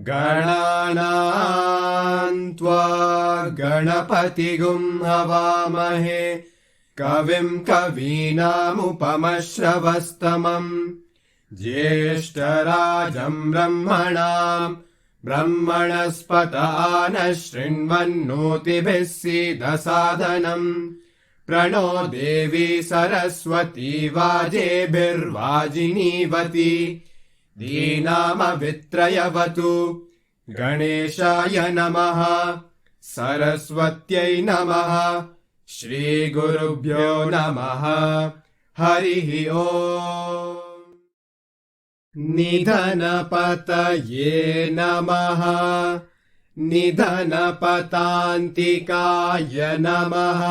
गणानां त्वा गणपतिगुं हवामहे कविं कवीनामुपमश्रवस्तमम् ज्येष्ठराजं ब्रह्मणां ब्रह्मणस्पत नः शृण्वन्नोतिभिः सीदसादनम् प्रणो देवी सरस्वती वाजेभिर्वाजिनीवती दीनामवित्रयवतु गणेशाय नमः सरस्वत्यै नमः श्रीगुरुभ्यो नमः हरिः ओम् निधनपतये नमः निधनपतान्तिकाय नमः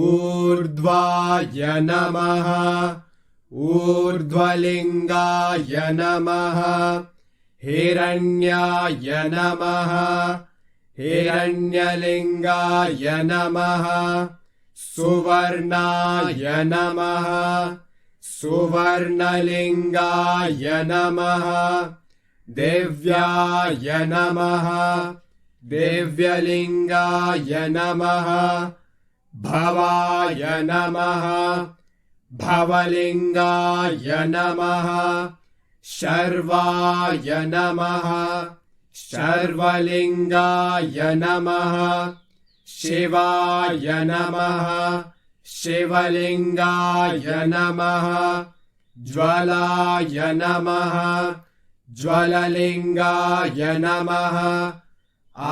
ऊर्ध्वाय नमः ऊर्ध्वलिङ्गाय नमः हिरण्याय नमः हिरण्यलिङ्गाय नमः सुवर्णाय नमः सुवर्णलिङ्गाय नमः देव्याय नमः देव्यलिङ्गाय नमः भवाय नमः भवलिङ्गाय नमः शर्वाय नमः शर्वलिङ्गाय नमः शिवाय नमः शिवलिङ्गाय नमः ज्वलाय नमः ज्वललिङ्गाय नमः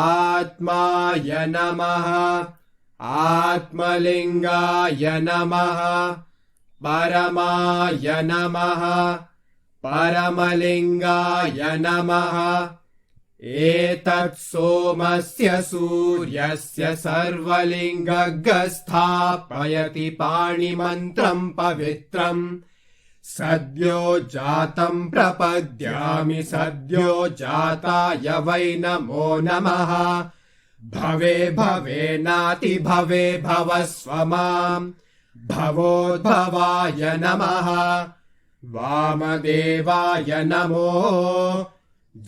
आत्माय नमः आत्मलिङ्गाय नमः परमाय नमः परमलिङ्गाय नमः एतत् सोमस्य सूर्यस्य सर्वलिङ्गस्थापयति पाणिमन्त्रम् पवित्रम् सद्यो जातम् प्रपद्यामि सद्यो जाताय वै नमो नमः भवे भवे नाति भवे भवस्व माम् भवोद्भवाय नमः वामदेवाय नमो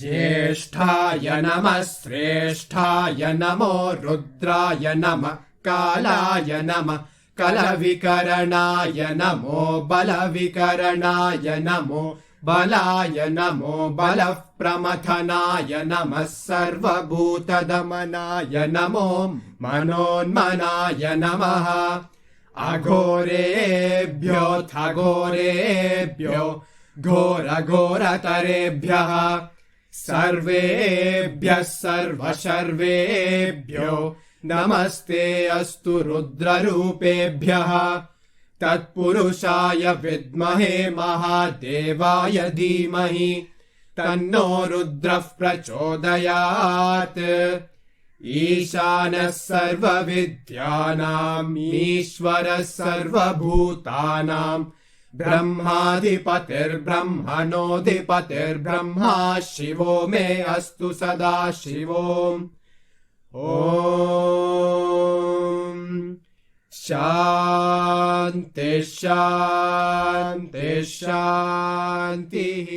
ज्येष्ठाय नमः श्रेष्ठाय नमो रुद्राय नमः कालाय नमः कलविकरणाय नमो बलविकरणाय नमो बलाय नमो बलः प्रमथनाय नमः सर्वभूतदमनाय नमो मनोन्मनाय नमः अघोरेभ्योऽथ घोरेभ्यो घोरघोरतरेभ्यः सर्वेभ्यः सर्वशर्वेभ्यो नमस्ते अस्तु रुद्ररूपेभ्यः तत्पुरुषाय विद्महे महादेवाय धीमहि तन्नो रुद्रः प्रचोदयात् ईशानः सर्वविद्यानाम् ईश्वरः सर्वभूतानाम् ब्रह्माधिपतिर्ब्रह्मणोऽधिपतिर्ब्रह्मा शिवो मे अस्तु सदा शिवो ॐ शान्ति शान्ति शान्तिः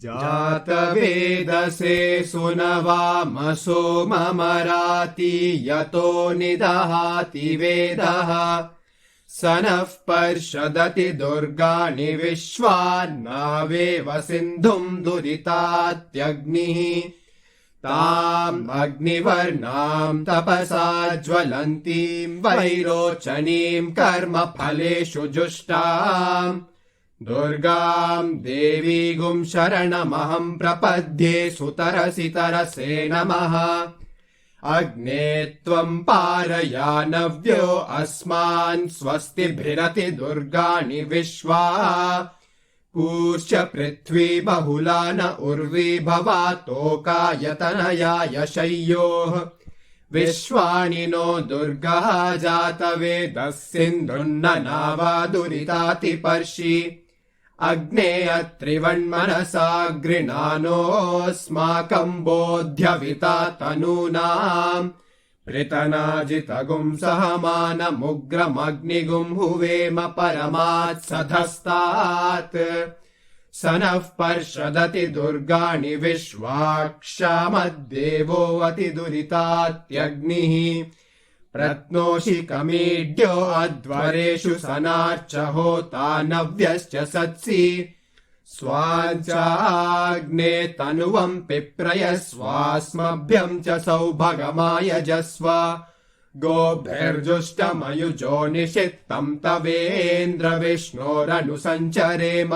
जातवेदसे सुनवामसो ममराति यतो निदहाति वेदः स नः पर्षदति दुर्गाणि विश्वान्नावेव सिन्धुम् दुरितात्यग्निः ताम् अग्निवर्णाम् तपसा ज्वलन्तीम् वैरोचनीम् कर्मफलेषु जुष्टाम् दुर्गाम् देवीगुम् शरणमहम् प्रपद्ये सुतरसि तरसे नमः। अग्ने त्वम् पारयानव्यो अस्मान् स्वस्तिभिरति दुर्गाणि विश्वा पूर्च पृथ्वी बहुला न उर्वी भवा तोकायतनयाय शय्योः विश्वानि नो दुर्गः जातवेदस्सिन्धुन्ननावा दुरितातिपर्षि अग्ने अत्रिवन्मनसा गृणानोऽस्माकम् बोध्यविता तनूनाम् पृतनाजितगुम् सहमानमुग्रमग्निगुम् हुवेम परमात्सधस्तात् स नः पर्षदति दुर्गाणि विश्वाक्षामद्देवो अतिदुरितात्यग्निः प्रत्नोषि कमीड्यो अध्वरेषु सनार्च होता नव्यश्च सत्सि स्वाञ्चाग्ने तनुवम् पिप्रयस्वास्मभ्यम् च सौभगमायजस्व गोभिर्जुष्टमयुजो निषित्तम् तवेन्द्र विष्णोरनुसञ्चरेम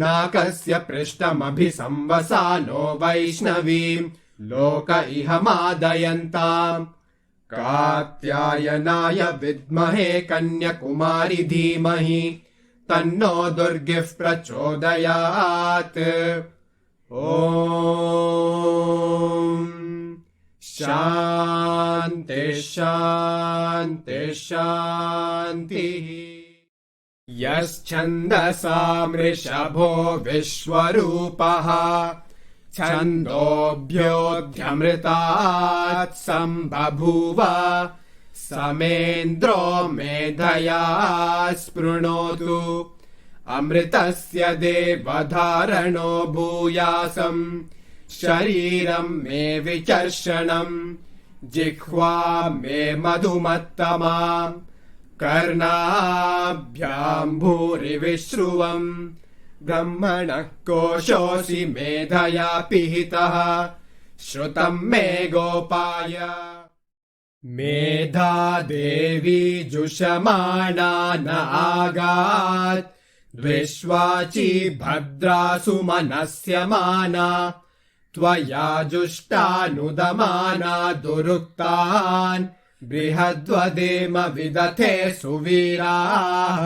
नाकस्य पृष्ठमभिसंवसानो वैष्णवीम् लोक इह मादयन्ताम् कात्यायनाय विद्महे कन्याकुमारी धीमहि तन्नो दुर्गिः प्रचोदयात्। ॐ शान्ति शान्ति शान्तिः। यश्छन्दसामृषभो विश्वरूपः छन्दोभ्योऽध्यमृतात् सम्बभूव समेन्द्रो मेधया स्पृणोतु अमृतस्य देवधारणो भूयासम् शरीरम् मे विचर्षणम् जिह्वा मे मधुमत्तमा कर्णाभ्याम् भूरिविश्रुवम् ब्रह्मणः कोशोऽसि मेधया पिहितः श्रुतम् मे गोपाय मेधा देवी जुषमाणा न आगात् द्विष्वाची भद्रासु मनस्यमाना त्वया जुष्टानुदमाना दुरुक्तान् बृहद्वदेम विदथे सुवीराः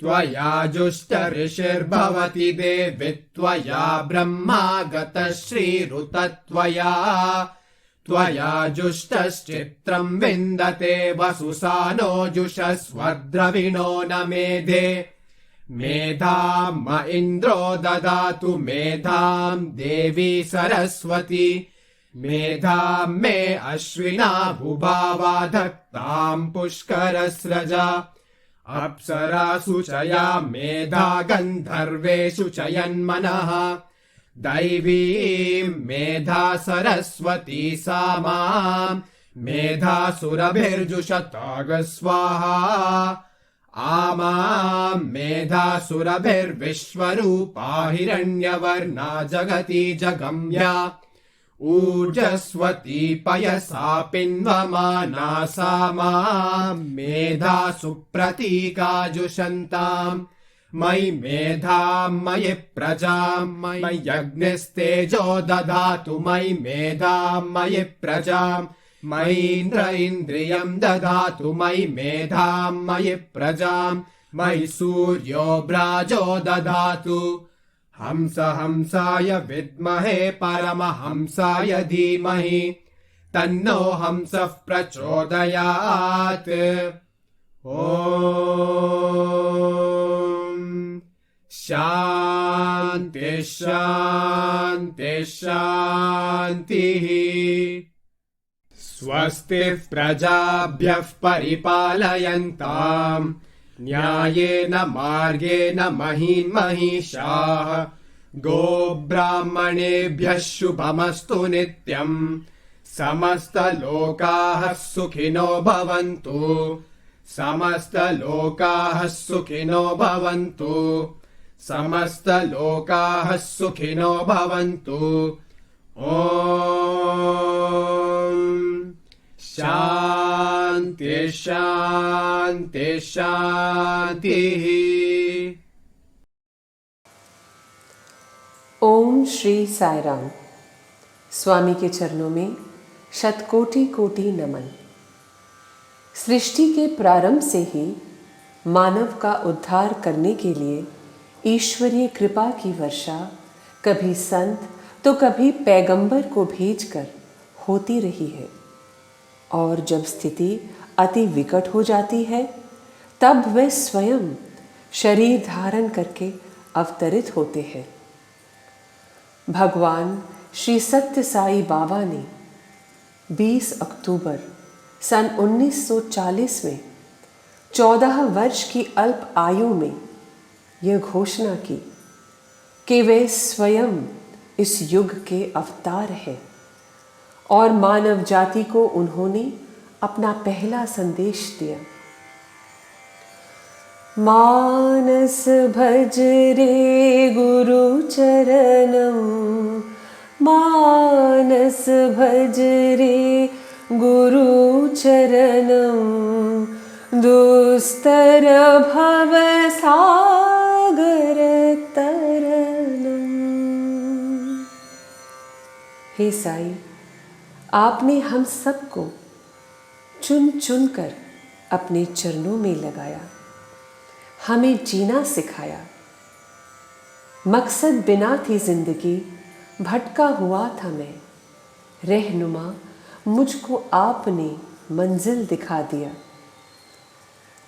त्वया जुष्ट ऋषिर्भवति देवि त्वया ब्रह्मागत श्रीरुतत्वया त्वया जुष्टश्चित्रम् विन्दते वसुसानो जुषस्वद्रविणो न मेधे मेधाम् म इन्द्रो ददातु मेधाम् देवी सरस्वती मेधाम् मे अश्विना भुभावा धत्ताम् पुष्करस्रजा अप्सरासु च या मेधा गन्धर्वेषु च यन्मनः दैवीम् मेधा सरस्वती सा माम् मेधासुरभिर्जुषताग स्वाहा आमाम् मेधासुरभिर्विश्वरूपा हिरण्यवर्णा जगति जगम्या ऊर्जस्वती पयसा पिन्वमाना सा माम् मेधासु प्रतीकाजुषन्ताम् मयि मेधाम् मयि प्रजाम् मय्यग्निस्तेजो ददातु मयि मेधाम् मयि प्रजाम् मयीन्द्र इन्द्रियम् ददातु मयि मेधाम् मयि प्रजाम् मयि सूर्यो ब्राजो ददातु हंस हंसाय विद्महे परमहंसाय धीमहि तन्नो हंसः प्रचोदयात्। ॐ शान्ति शान्ति शान्तिः। स्वस्ति प्रजाभ्यः परिपालयन्ताम् न्यायेन मार्गेण महीन्महीषाः गोब्राह्मणेभ्यः शुभमस्तु नित्यम् समस्तलोकाः सुखिनो भवन्तु समस्तलोकाः सुखिनो भवन्तु समस्तलोकाः सुखिनो भवन्तु। Om Shanti Shanti Shanti. ओम श्री साई राम। स्वामी के चरणों में शतकोटि कोटि नमन। सृष्टि के प्रारंभ से ही मानव का उद्धार करने के लिए ईश्वरीय कृपा की वर्षा कभी संत तो कभी पैगंबर को भेजकर होती रही है, और जब स्थिति अति विकट हो जाती है तब वे स्वयं शरीर धारण करके अवतरित होते हैं। भगवान श्री सत्य साई बाबा ने 20 अक्टूबर सन 1940 में 14 वर्ष की अल्प आयु में यह घोषणा की कि वे स्वयं इस युग के अवतार हैं, और मानव जाति को उन्होंने अपना पहला संदेश दिया। मानस भज रे गुरु चरणम, मानस भज रे गुरु चरणम, दुस्तर भव सागर तरनम। हे साई, आपने हम सबको चुन चुन कर अपने चरणों में लगाया, हमें जीना सिखाया। मकसद बिना थी जिंदगी, भटका हुआ था मैं, रहनुमा मुझको आपने मंजिल दिखा दिया।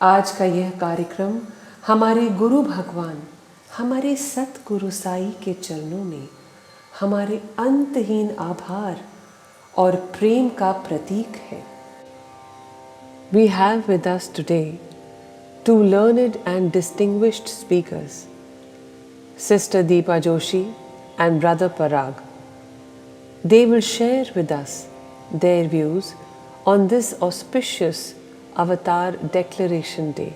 आज का यह कार्यक्रम हमारे गुरु भगवान, हमारे सतगुरु साई के चरणों में हमारे अंतहीन आभार और प्रेम का प्रतीक है। We have with us today two learned and distinguished speakers, Sister Deepa Joshi and Brother Parag. They will share with us their views on this auspicious Avatar Declaration Day.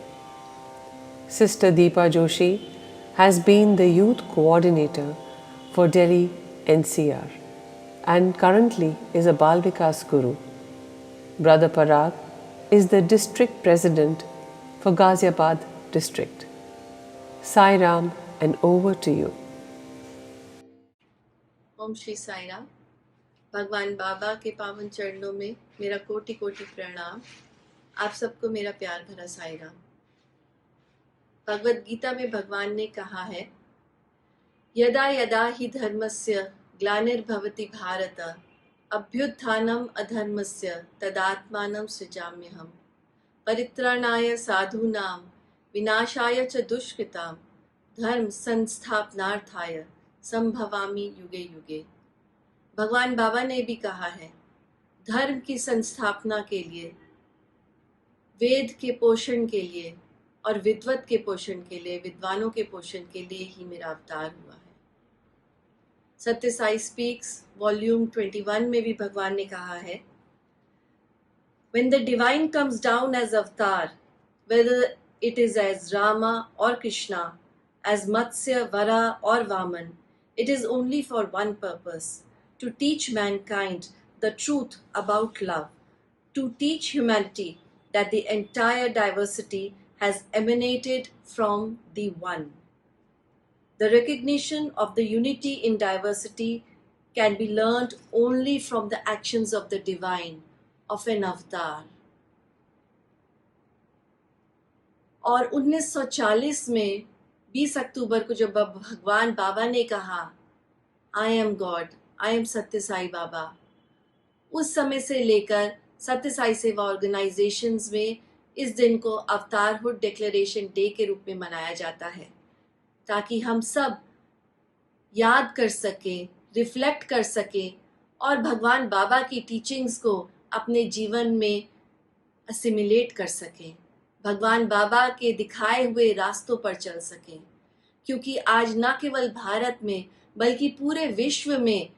Sister Deepa Joshi has been the youth coordinator for Delhi NCR and currently is a Bal Vikas Guru. Brother Parag is the district president for Ghaziabad district. Sai Ram, and over to you. ओम श्री साई राम। भगवान बाबा के पावन चरणों में मेरा कोटि कोटि प्रणाम। आप सबको मेरा प्यार भरा साई राम। भगवद गीता में भगवान ने कहा है, यदा यदा हि धर्मस्य ग्लानिर्भवति भारत, अभ्युत्थानम अधर्मस्य तदात्मानं सृजाम्यहम्, परित्राणाय साधूनां विनाशाय च दुष्कृतां, धर्म संस्थापनार्थाय संभवामि युगे युगे। भगवान बाबा ने भी कहा है, धर्म की संस्थापना के लिए, वेद के पोषण के लिए और विद्वत के पोषण के लिए, विद्वानों के पोषण के लिए ही मेरा अवतार हुआ है। सत्य साई स्पीक्स वॉल्यूम 21 में भी भगवान ने कहा है, When the divine comes down as avatar, whether it is as Rama or Krishna, as Matsya, Vara or Vaman, it is only for one purpose, to teach mankind the truth about love, to teach humanity that the entire diversity has emanated from the One. The recognition of the unity in diversity can be learned only from the actions of the divine, of an avatar. और 1940 में 20 अक्टूबर को जब भगवान बाबा ने कहा, I am God, I am सत्य साई बाबा, उस समय से लेकर सत्य साई सेवा ऑर्गेनाइजेशंस में इस दिन को अवतारहुड डिक्लेरेशन डे के रूप में मनाया जाता है, ताकि हम सब याद कर सके, रिफ्लेक्ट कर सके और भगवान बाबा की टीचिंग्स को अपने जीवन में असिमिलेट कर सकें, भगवान बाबा के दिखाए हुए रास्तों पर चल सकें। क्योंकि आज न केवल भारत में बल्कि पूरे विश्व में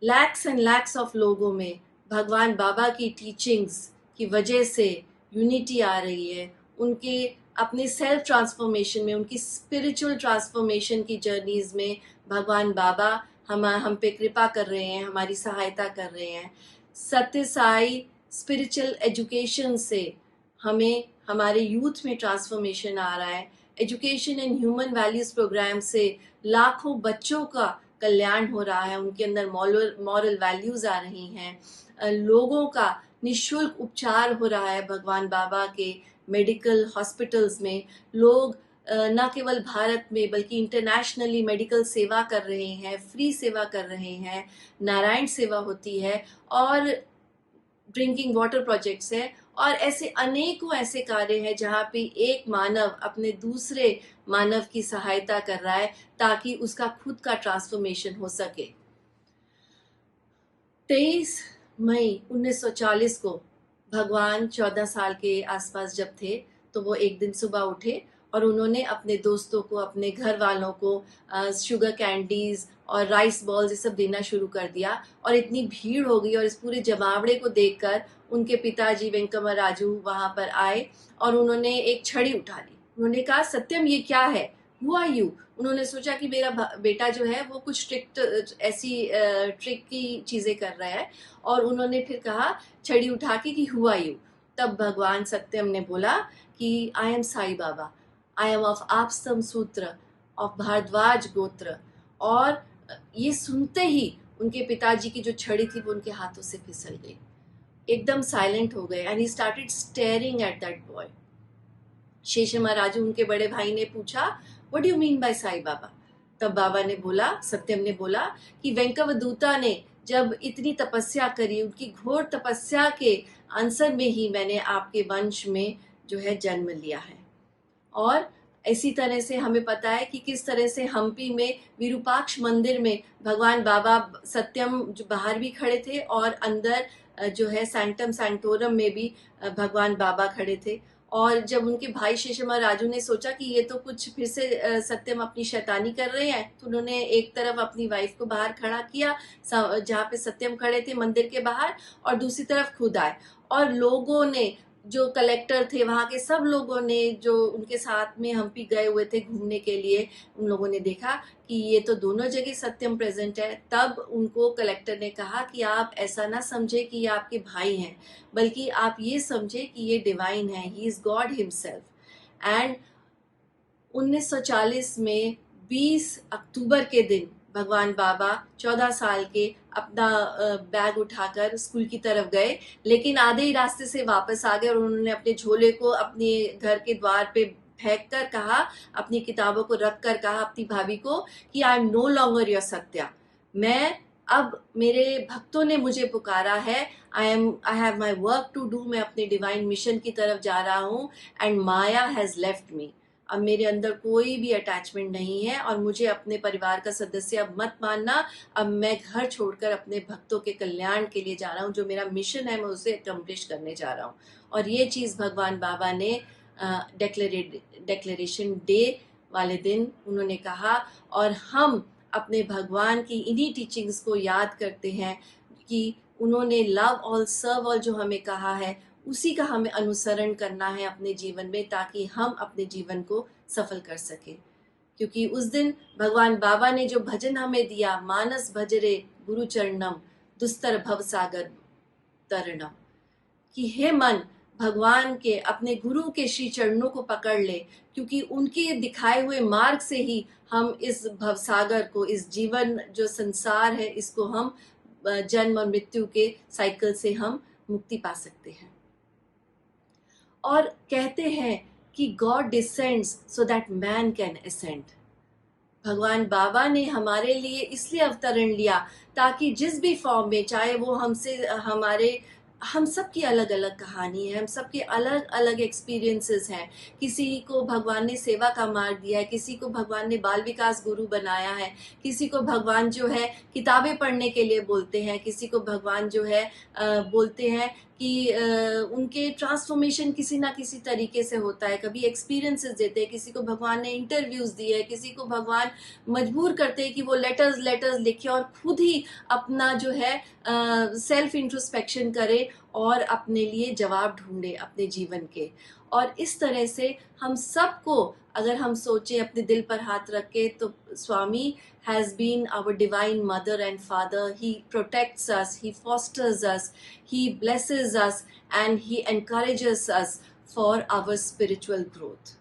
लैक्स एंड लैक्स ऑफ लोगों में भगवान बाबा की टीचिंग्स की वजह से यूनिटी आ रही है। उनके अपने सेल्फ ट्रांसफॉर्मेशन में, उनकी स्पिरिचुअल ट्रांसफॉर्मेशन की जर्नीज में भगवान बाबा हम पे कृपा कर रहे हैं, हमारी सहायता कर रहे हैं। सत्य साई स्पिरिचुअल एजुकेशन से हमें हमारे यूथ में ट्रांसफॉर्मेशन आ रहा है। Education and human values programme से लाखों बच्चों का कल्याण हो रहा है, उनके अंदर मॉरल वैल्यूज़ आ रही हैं। लोगों का निःशुल्क उपचार हो रहा है भगवान बाबा के मेडिकल हॉस्पिटल्स में। लोग न केवल भारत में बल्कि इंटरनेशनली मेडिकल सेवा कर रहे हैं, फ्री सेवा कर रहे हैं, नारायण सेवा होती है और ड्रिंकिंग वाटर प्रोजेक्ट्स है, और ऐसे अनेकों ऐसे कार्य हैं जहाँ पे एक मानव अपने दूसरे मानव की सहायता कर रहा है ताकि उसका खुद का ट्रांसफॉर्मेशन हो सके। 23 मई 1940 को भगवान 14 साल के आसपास जब थे तो वो एक दिन सुबह उठे और उन्होंने अपने दोस्तों को, अपने घर वालों को शुगर कैंडीज और राइस बॉल्स ये सब देना शुरू कर दिया। और इतनी भीड़ हो गई और इस पूरे जमावड़े को देखकर उनके पिताजी वेंकम राजू वहां पर आए और उन्होंने एक छड़ी उठा ली। उन्होंने कहा, सत्यम ये क्या है, हु आर यू? उन्होंने सोचा कि मेरा बेटा जो है वो कुछ ऐसी ट्रिक की चीजें कर रहा है, और उन्होंने फिर कहा छड़ी उठा के कि हु आर यू? तब भगवान सत्यम ने बोला कि I am Sai Baba, I am of Apastamba Sutra of Bhardwaj गोत्र। और ये सुनते ही उनके पिताजी की जो छड़ी थी वो उनके हाथों से फिसल गई, एकदम साइलेंट हो गए। And he started staring at that boy. Seshama Raju उनके बड़े भाई ने पूछा, what do you mean by Sai Baba? तब बाबा ने बोला, सत्यम ने बोला कि वेंकवदूता ने जब इतनी तपस्या करी, उनकी घोर तपस्या के आंसर में ही मैंने आपके वंश में जो है जन्म लिया है। और इसी तरह से हमें पता है कि किस तरह से हम्पी में विरूपाक्ष मंदिर में भगवान बाबा सत्यम जो बाहर भी खड़े थे और अंदर जो है सैंटम सैंटोरम में भी भगवान बाबा खड़े थे। और जब उनके भाई शेषमा राजू ने सोचा कि ये तो कुछ फिर से सत्यम अपनी शैतानी कर रहे हैं, तो उन्होंने एक तरफ अपनी वाइफ को बाहर खड़ा किया जहाँ पे सत्यम खड़े थे मंदिर के बाहर, और दूसरी तरफ खुद आए। और लोगों ने, जो कलेक्टर थे वहाँ के, सब लोगों ने जो उनके साथ में हम्पी गए हुए थे घूमने के लिए, उन लोगों ने देखा कि ये तो दोनों जगह सत्यम प्रेजेंट है। तब उनको कलेक्टर ने कहा कि आप ऐसा ना समझे कि ये आपके भाई हैं, बल्कि आप ये समझे कि ये डिवाइन है, he is God himself. And 1940 में 20 अक्टूबर के दिन भगवान बाबा 14 साल के अपना बैग उठाकर स्कूल की तरफ गए, लेकिन आधे ही रास्ते से वापस आ गए और उन्होंने अपने झोले को अपने घर के द्वार पे फेंक कर कहा, अपनी किताबों को रख कर कहा अपनी भाभी को कि I am no longer your Satya, मैं अब, मेरे भक्तों ने मुझे पुकारा है, I have my work to do, मैं अपने डिवाइन मिशन की तरफ जा रहा हूँ। And Maya has left me, अब मेरे अंदर कोई भी अटैचमेंट नहीं है और मुझे अपने परिवार का सदस्य अब मत मानना। अब मैं घर छोड़कर अपने भक्तों के कल्याण के लिए जा रहा हूँ, जो मेरा मिशन है मैं उसे अकम्प्लिश करने जा रहा हूँ। और ये चीज़ भगवान बाबा ने डिक्लेरेशन डे वाले दिन उन्होंने कहा, और हम अपने भगवान की इन्हीं टीचिंग्स को याद करते हैं कि उन्होंने लव ऑल सर्व ऑल जो हमें कहा है, उसी का हमें अनुसरण करना है अपने जीवन में, ताकि हम अपने जीवन को सफल कर सके। क्योंकि उस दिन भगवान बाबा ने जो भजन हमें दिया, मानस भजरे गुरु चरणम दुस्तर भव सागर तरणम, कि हे मन भगवान के, अपने गुरु के श्री चरणों को पकड़ ले, क्योंकि उनके दिखाए हुए मार्ग से ही हम इस भवसागर को, इस जीवन जो संसार है, इसको हम जन्म और मृत्यु के साइकिल से हम मुक्ति पा सकते हैं। और कहते हैं कि God descends so that man can ascend. भगवान बाबा ने हमारे लिए इसलिए अवतरण लिया ताकि जिस भी फॉर्म में, चाहे वो हम सबकी अलग अलग कहानी है, हम सबके अलग अलग एक्सपीरियंसेस हैं। किसी को भगवान ने सेवा का मार्ग दिया है, किसी को भगवान ने बाल विकास गुरु बनाया है, किसी को भगवान जो है किताबें पढ़ने के लिए बोलते हैं, किसी को भगवान जो है बोलते हैं कि उनके ट्रांसफॉर्मेशन किसी ना किसी तरीके से होता है। कभी एक्सपीरियंसेस देते हैं, किसी को भगवान ने इंटरव्यूज़ दिए, किसी को भगवान मजबूर करते हैं कि वो लेटर्स लिखे और खुद ही अपना जो है सेल्फ इंट्रोस्पेक्शन करे और अपने लिए जवाब ढूंढे अपने जीवन के। और इस तरह से हम सबको, अगर हम सोचें अपने दिल पर हाथ रख के, तो स्वामी has been our divine mother and father. He protects us, he fosters us, he blesses us, and he encourages us for our spiritual growth.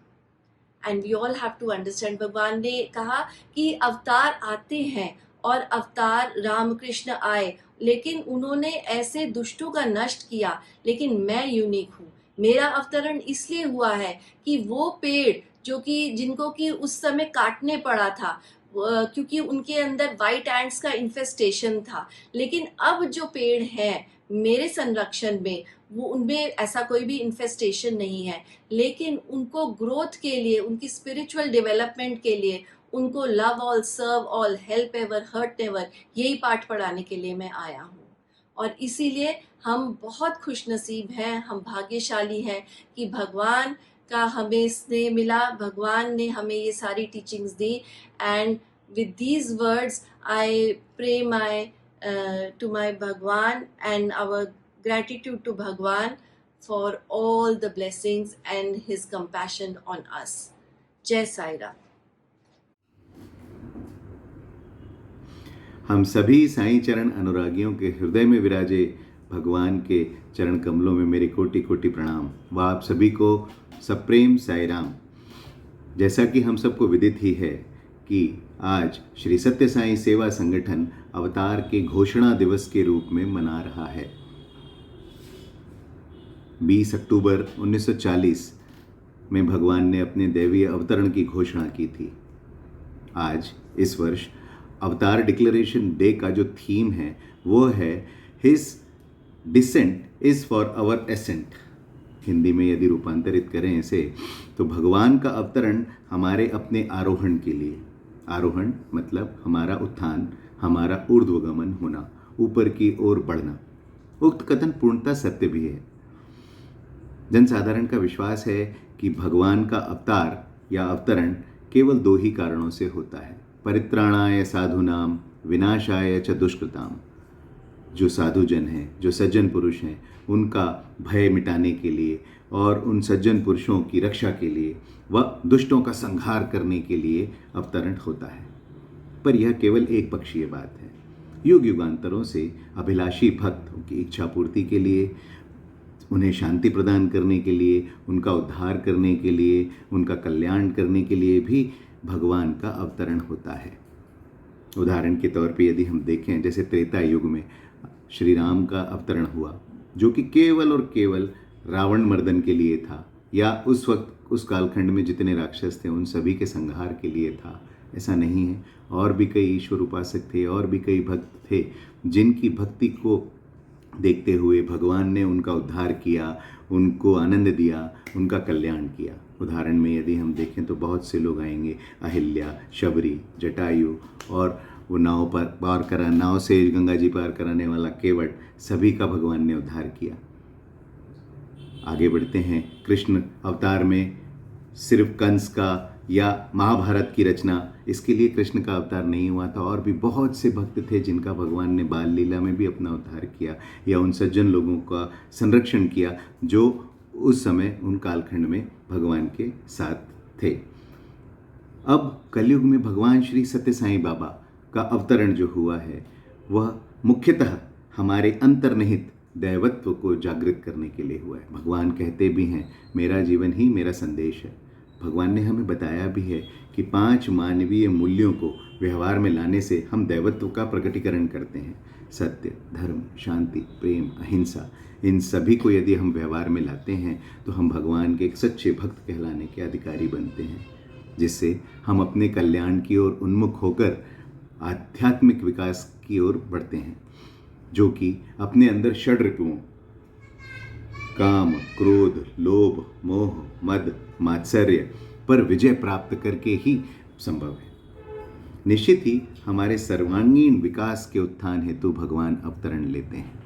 And we all have to understand, भगवान ने कहा कि अवतार आते हैं और अवतार रामकृष्ण आए, लेकिन उन्होंने ऐसे दुष्टों का नष्ट किया, लेकिन मैं यूनिक हूँ। मेरा अवतरण इसलिए हुआ है कि वो पेड़ जो कि जिनको कि उस समय काटने पड़ा था, क्योंकि उनके अंदर वाइट एंट्स का इन्फेस्टेशन था, लेकिन अब जो पेड़ हैं मेरे संरक्षण में, वो उनमें ऐसा कोई भी इन्फेस्टेशन नहीं है, लेकिन उनको ग्रोथ के लिए, उनकी स्पिरिचुअल डेवलपमेंट के लिए, उनको love all, serve all, help ever, hurt never, यही पाठ पढ़ाने के लिए मैं आया हूँ। और इसीलिए हम बहुत खुशनसीब हैं, हम भाग्यशाली हैं कि भगवान का हमें स्नेह मिला, भगवान ने हमें ये सारी टीचिंग्स दी। And with these words I pray to my Bhagwan and our gratitude to Bhagwan for all the blessings and his compassion on us. Jai Sai Ram. हम सभी साईं चरण अनुरागियों के हृदय में विराजे भगवान के चरण कमलों में मेरे कोटि कोटि प्रणाम व आप सभी को सप्रेम साई राम। जैसा कि हम सबको विदित ही है कि आज श्री सत्य साई सेवा संगठन अवतार के घोषणा दिवस के रूप में मना रहा है। 20 अक्टूबर 1940 में भगवान ने अपने दैवीय अवतरण की घोषणा की थी। आज इस वर्ष अवतार डिक्लेरेशन डे का जो थीम है वो है his descent is for our ascent. Hindi में यदि रूपांतरित करें इसे तो भगवान का अवतरण हमारे अपने आरोहण के लिए। आरोहण मतलब हमारा उत्थान, हमारा ऊर्ध्वगमन होना, ऊपर की ओर बढ़ना। उक्त कथन पूर्णतः सत्य भी है। जनसाधारण का विश्वास है कि भगवान का अवतार या अवतरण केवल दो ही कारणों से होता है, परित्राणाय साधूनाम विनाशाय च दुष्कृताम। जो साधुजन हैं, जो सज्जन पुरुष हैं, उनका भय मिटाने के लिए और उन सज्जन पुरुषों की रक्षा के लिए व दुष्टों का संहार करने के लिए अवतरण होता है। पर यह केवल एक पक्षीय बात है। युग युगांतरों से अभिलाषी भक्तों की इच्छा पूर्ति के लिए, उन्हें शांति प्रदान करने के लिए, उनका उद्धार करने के लिए, उनका कल्याण करने के लिए भी भगवान का अवतरण होता है। उदाहरण के तौर पे यदि हम देखें, जैसे त्रेता युग में श्री राम का अवतरण हुआ, जो कि केवल और केवल रावण मर्दन के लिए था, या उस वक्त उस कालखंड में जितने राक्षस थे उन सभी के संहार के लिए था। ऐसा नहीं है, और भी कई ईश्वर उपासक थे, और भी कई भक्त थे जिनकी भक्ति को देखते हुए भगवान ने उनका उद्धार किया, उनको आनंद दिया, उनका कल्याण किया। उदाहरण में यदि हम देखें तो बहुत से लोग आएंगे, अहिल्या, शबरी, जटायु, और वो नाव से गंगा जी पार कराने वाला केवट, सभी का भगवान ने उद्धार किया। आगे बढ़ते हैं। कृष्ण अवतार में सिर्फ कंस का या महाभारत की रचना, इसके लिए कृष्ण का अवतार नहीं हुआ था। और भी बहुत से भक्त थे जिनका भगवान ने बाल लीला में भी अपना उद्धार किया, या उन सज्जन लोगों का संरक्षण किया जो उस समय उन कालखंड में भगवान के साथ थे। अब कलयुग में भगवान श्री सत्य साईं बाबा का अवतरण जो हुआ है वह मुख्यतः हमारे अंतर्निहित दैवत्व को जागृत करने के लिए हुआ है। भगवान कहते भी हैं, मेरा जीवन ही मेरा संदेश है। भगवान ने हमें बताया भी है कि 5 मानवीय मूल्यों को व्यवहार में लाने से हम दैवत्व का प्रकटीकरण करते हैं। सत्य, धर्म, शांति, प्रेम, अहिंसा, इन सभी को यदि हम व्यवहार में लाते हैं तो हम भगवान के एक सच्चे भक्त कहलाने के अधिकारी बनते हैं, जिससे हम अपने कल्याण की ओर उन्मुख होकर आध्यात्मिक विकास की ओर बढ़ते हैं, जो कि अपने अंदर षड रिपुओं काम, क्रोध, लोभ, मोह, मद, मात्सर्य पर विजय प्राप्त करके ही संभव है। निश्चित ही हमारे सर्वांगीण विकास के उत्थान हेतु भगवान अवतरण लेते हैं।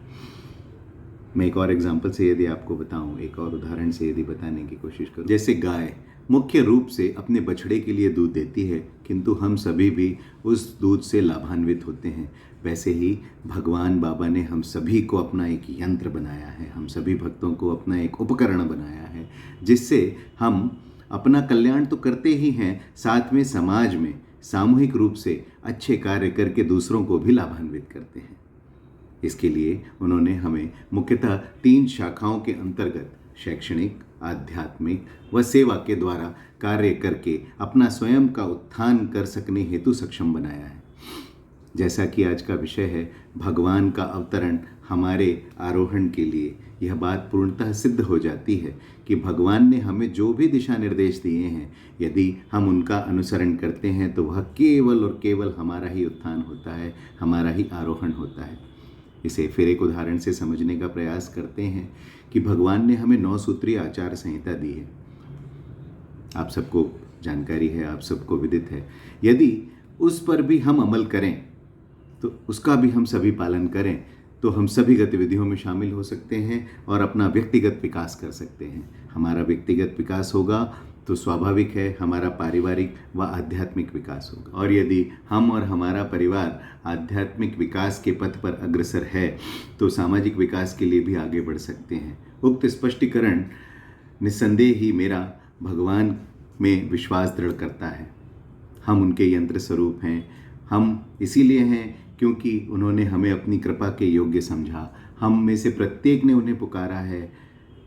मैं एक और एग्जाम्पल से यदि आपको बताऊं, एक और उदाहरण से यदि बताने की कोशिश करूं, जैसे गाय मुख्य रूप से अपने बछड़े के लिए दूध देती है, किंतु हम सभी भी उस दूध से लाभान्वित होते हैं। वैसे ही भगवान बाबा ने हम सभी को अपना एक यंत्र बनाया है, हम सभी भक्तों को अपना एक उपकरण बनाया है, जिससे हम अपना कल्याण तो करते ही हैं, साथ में समाज में सामूहिक रूप से अच्छे कार्य करके दूसरों को भी लाभान्वित करते हैं। इसके लिए उन्होंने हमें मुख्यतः 3 शाखाओं के अंतर्गत शैक्षणिक, आध्यात्मिक व सेवा के द्वारा कार्य करके अपना स्वयं का उत्थान कर सकने हेतु सक्षम बनाया है। जैसा कि आज का विषय है भगवान का अवतरण हमारे आरोहण के लिए, यह बात पूर्णतः सिद्ध हो जाती है कि भगवान ने हमें जो भी दिशा निर्देश दिए हैं, यदि हम उनका अनुसरण करते हैं तो वह केवल और केवल हमारा ही उत्थान होता है, हमारा ही आरोहण होता है। इसे फिर एक उदाहरण से समझने का प्रयास करते हैं कि भगवान ने हमें 9 सूत्रीय आचार संहिता दी है। आप सबको जानकारी है, आप सबको विदित है। यदि उस पर भी हम अमल करें, तो उसका भी हम सभी पालन करें, तो हम सभी गतिविधियों में शामिल हो सकते हैं और अपना व्यक्तिगत विकास कर सकते हैं। हमारा व्यक्तिगत विकास होगा तो स्वाभाविक है हमारा पारिवारिक व आध्यात्मिक विकास होगा, और यदि हम और हमारा परिवार आध्यात्मिक विकास के पथ पर अग्रसर है तो सामाजिक विकास के लिए भी आगे बढ़ सकते हैं। उक्त स्पष्टीकरण निस्संदेह ही मेरा भगवान में विश्वास दृढ़ करता है। हम उनके यंत्र स्वरूप हैं। हम इसीलिए हैं क्योंकि उन्होंने हमें अपनी कृपा के योग्य समझा। हम में से प्रत्येक ने उन्हें पुकारा है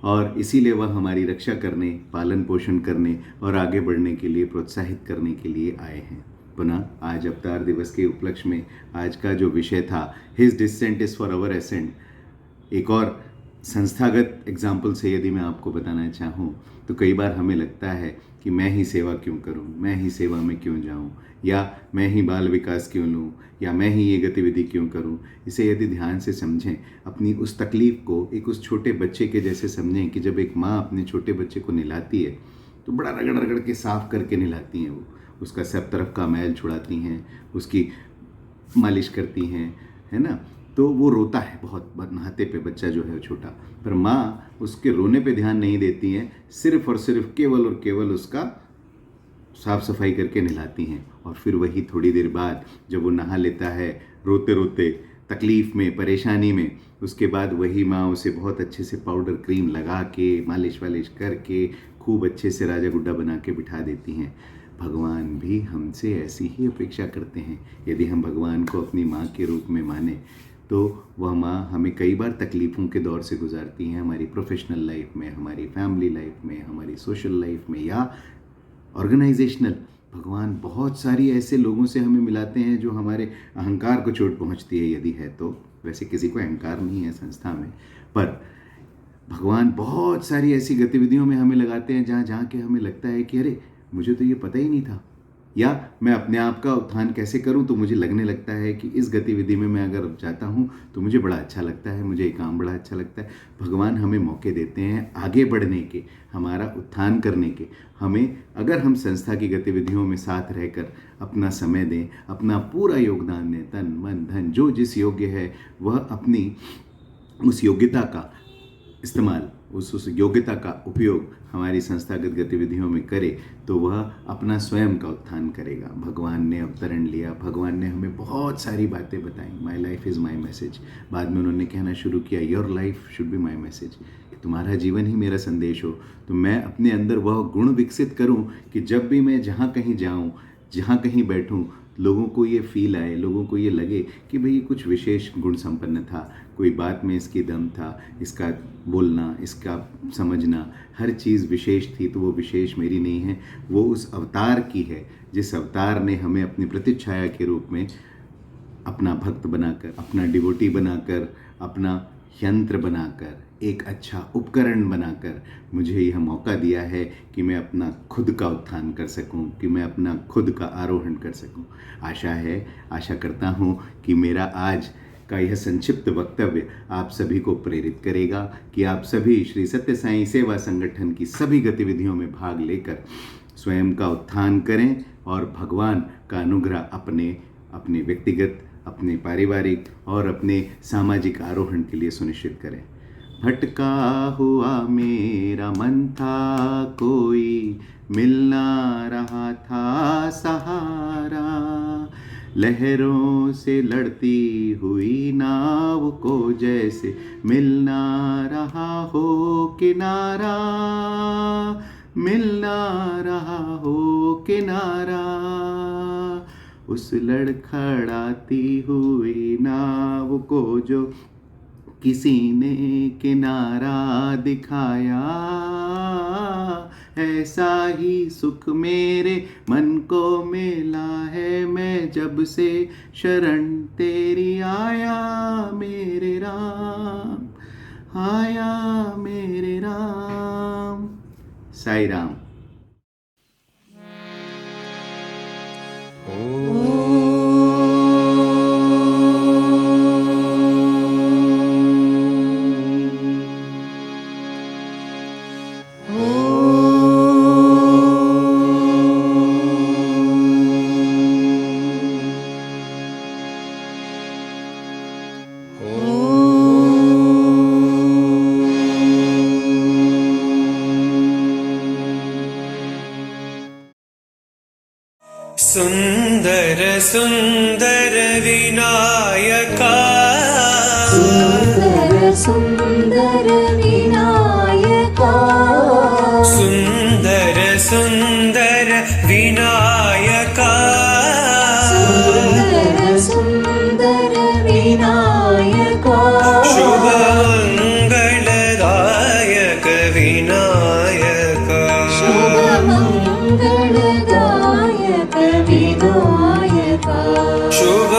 और इसीलिए वह हमारी रक्षा करने, पालन पोषण करने और आगे बढ़ने के लिए प्रोत्साहित करने के लिए आए हैं। पुनः आज अवतार दिवस के उपलक्ष्य में आज का जो विषय था, his descent is for our ascent, एक और संस्थागत एग्जाम्पल से यदि मैं आपको बताना चाहूँ तो कई बार हमें लगता है कि मैं ही सेवा क्यों करूं, मैं ही सेवा में क्यों जाऊं, या मैं ही बाल विकास क्यों लूं, या मैं ही ये गतिविधि क्यों करूं। इसे यदि ध्यान से समझें, अपनी उस तकलीफ़ को एक उस छोटे बच्चे के जैसे समझें कि जब एक माँ अपने छोटे बच्चे को नहलाती है तो बड़ा रगड़ रगड़ के साफ़ करके नहलाती हैं। वो उसका सब तरफ का मैल छुड़ाती हैं, उसकी मालिश करती हैं, है ना। तो वो रोता है बहुत नहाते पे बच्चा जो है छोटा, पर माँ उसके रोने पे ध्यान नहीं देती हैं, सिर्फ और सिर्फ केवल और केवल उसका साफ सफाई करके नहलाती हैं। और फिर वही थोड़ी देर बाद जब वो नहा लेता है रोते रोते, तकलीफ़ में, परेशानी में, उसके बाद वही माँ उसे बहुत अच्छे से पाउडर क्रीम लगा के मालिश वालिश करके खूब अच्छे से राजा गुड्डा बना के बिठा देती हैं। भगवान भी हमसे ऐसी ही अपेक्षा करते हैं। यदि हम भगवान को अपनी माँ के रूप में माने तो वह माँ हमें कई बार तकलीफ़ों के दौर से गुजारती हैं, हमारी प्रोफेशनल लाइफ में, हमारी फैमिली लाइफ में, हमारी सोशल लाइफ में या ऑर्गेनाइजेशनल। भगवान बहुत सारी ऐसे लोगों से हमें मिलाते हैं जो हमारे अहंकार को चोट पहुंचती है, यदि है तो। वैसे किसी को अहंकार नहीं है संस्था में, पर भगवान बहुत सारी ऐसी गतिविधियों में हमें लगाते हैं जहाँ के हमें लगता है कि अरे मुझे तो ये पता ही नहीं था, या मैं अपने आप का उत्थान कैसे करूं। तो मुझे लगने लगता है कि इस गतिविधि में मैं अगर जाता हूं तो मुझे बड़ा अच्छा लगता है, मुझे ये काम बड़ा अच्छा लगता है। भगवान हमें मौके देते हैं आगे बढ़ने के, हमारा उत्थान करने के। हमें अगर हम संस्था की गतिविधियों में साथ रहकर अपना समय दें, अपना पूरा योगदान दें, तन मन धन जो जिस योग्य है वह अपनी उस योग्यता का इस्तेमाल, उस योग्यता का उपयोग हमारी संस्थागत गतिविधियों में करे, तो वह अपना स्वयं का उत्थान करेगा। भगवान ने अवतरण लिया, भगवान ने हमें बहुत सारी बातें बताई। My life is my message. बाद में उन्होंने कहना शुरू किया, your life should be my message, तुम्हारा जीवन ही मेरा संदेश हो। तो मैं अपने अंदर वह गुण विकसित करूं कि जब भी मैं जहाँ कहीं जाऊं, जहाँ कहीं बैठूं, लोगों को ये फील आए, लोगों को ये लगे कि भाई कुछ विशेष गुण संपन्न था, कोई बात में इसकी दम था, इसका बोलना, इसका समझना, हर चीज़ विशेष थी। तो वो विशेष मेरी नहीं है, वो उस अवतार की है, जिस अवतार ने हमें अपनी प्रतिच्छाया के रूप में अपना भक्त बनाकर, अपना डिवोटी बनाकर, अपना यंत्र बनाकर, एक अच्छा उपकरण बनाकर मुझे यह मौका दिया है कि मैं अपना खुद का उत्थान कर सकूं, कि मैं अपना खुद का आरोहण कर सकूं। आशा करता हूं कि मेरा आज का यह संक्षिप्त वक्तव्य आप सभी को प्रेरित करेगा कि आप सभी श्री सत्य साईं सेवा संगठन की सभी गतिविधियों में भाग लेकर स्वयं का उत्थान करें और भगवान का अनुग्रह अपने व्यक्तिगत, अपने पारिवारिक और अपने सामाजिक आरोहण के लिए सुनिश्चित करें। भटका हुआ मेरा मन था, कोई मिल ना रहा था सहारा, लहरों से लड़ती हुई नाव को जैसे मिल ना रहा हो किनारा, मिल ना रहा हो किनारा। उस लड़खड़ाती हुई नाव को जो किसी ने किनारा दिखाया, ऐसा ही सुख मेरे मन को मिला है, मैं जब से शरण तेरी आया मेरे राम, आया मेरे राम। साई राम। सुंदर सुंदर विनायका, सुंदर सुंदर विनायका, सुंदर सुंदर विनायका, सुंदर सुंदर विनायका, शुभ मंगलदायक विनायका, शुभ मंगलदायक विनायका, शुभ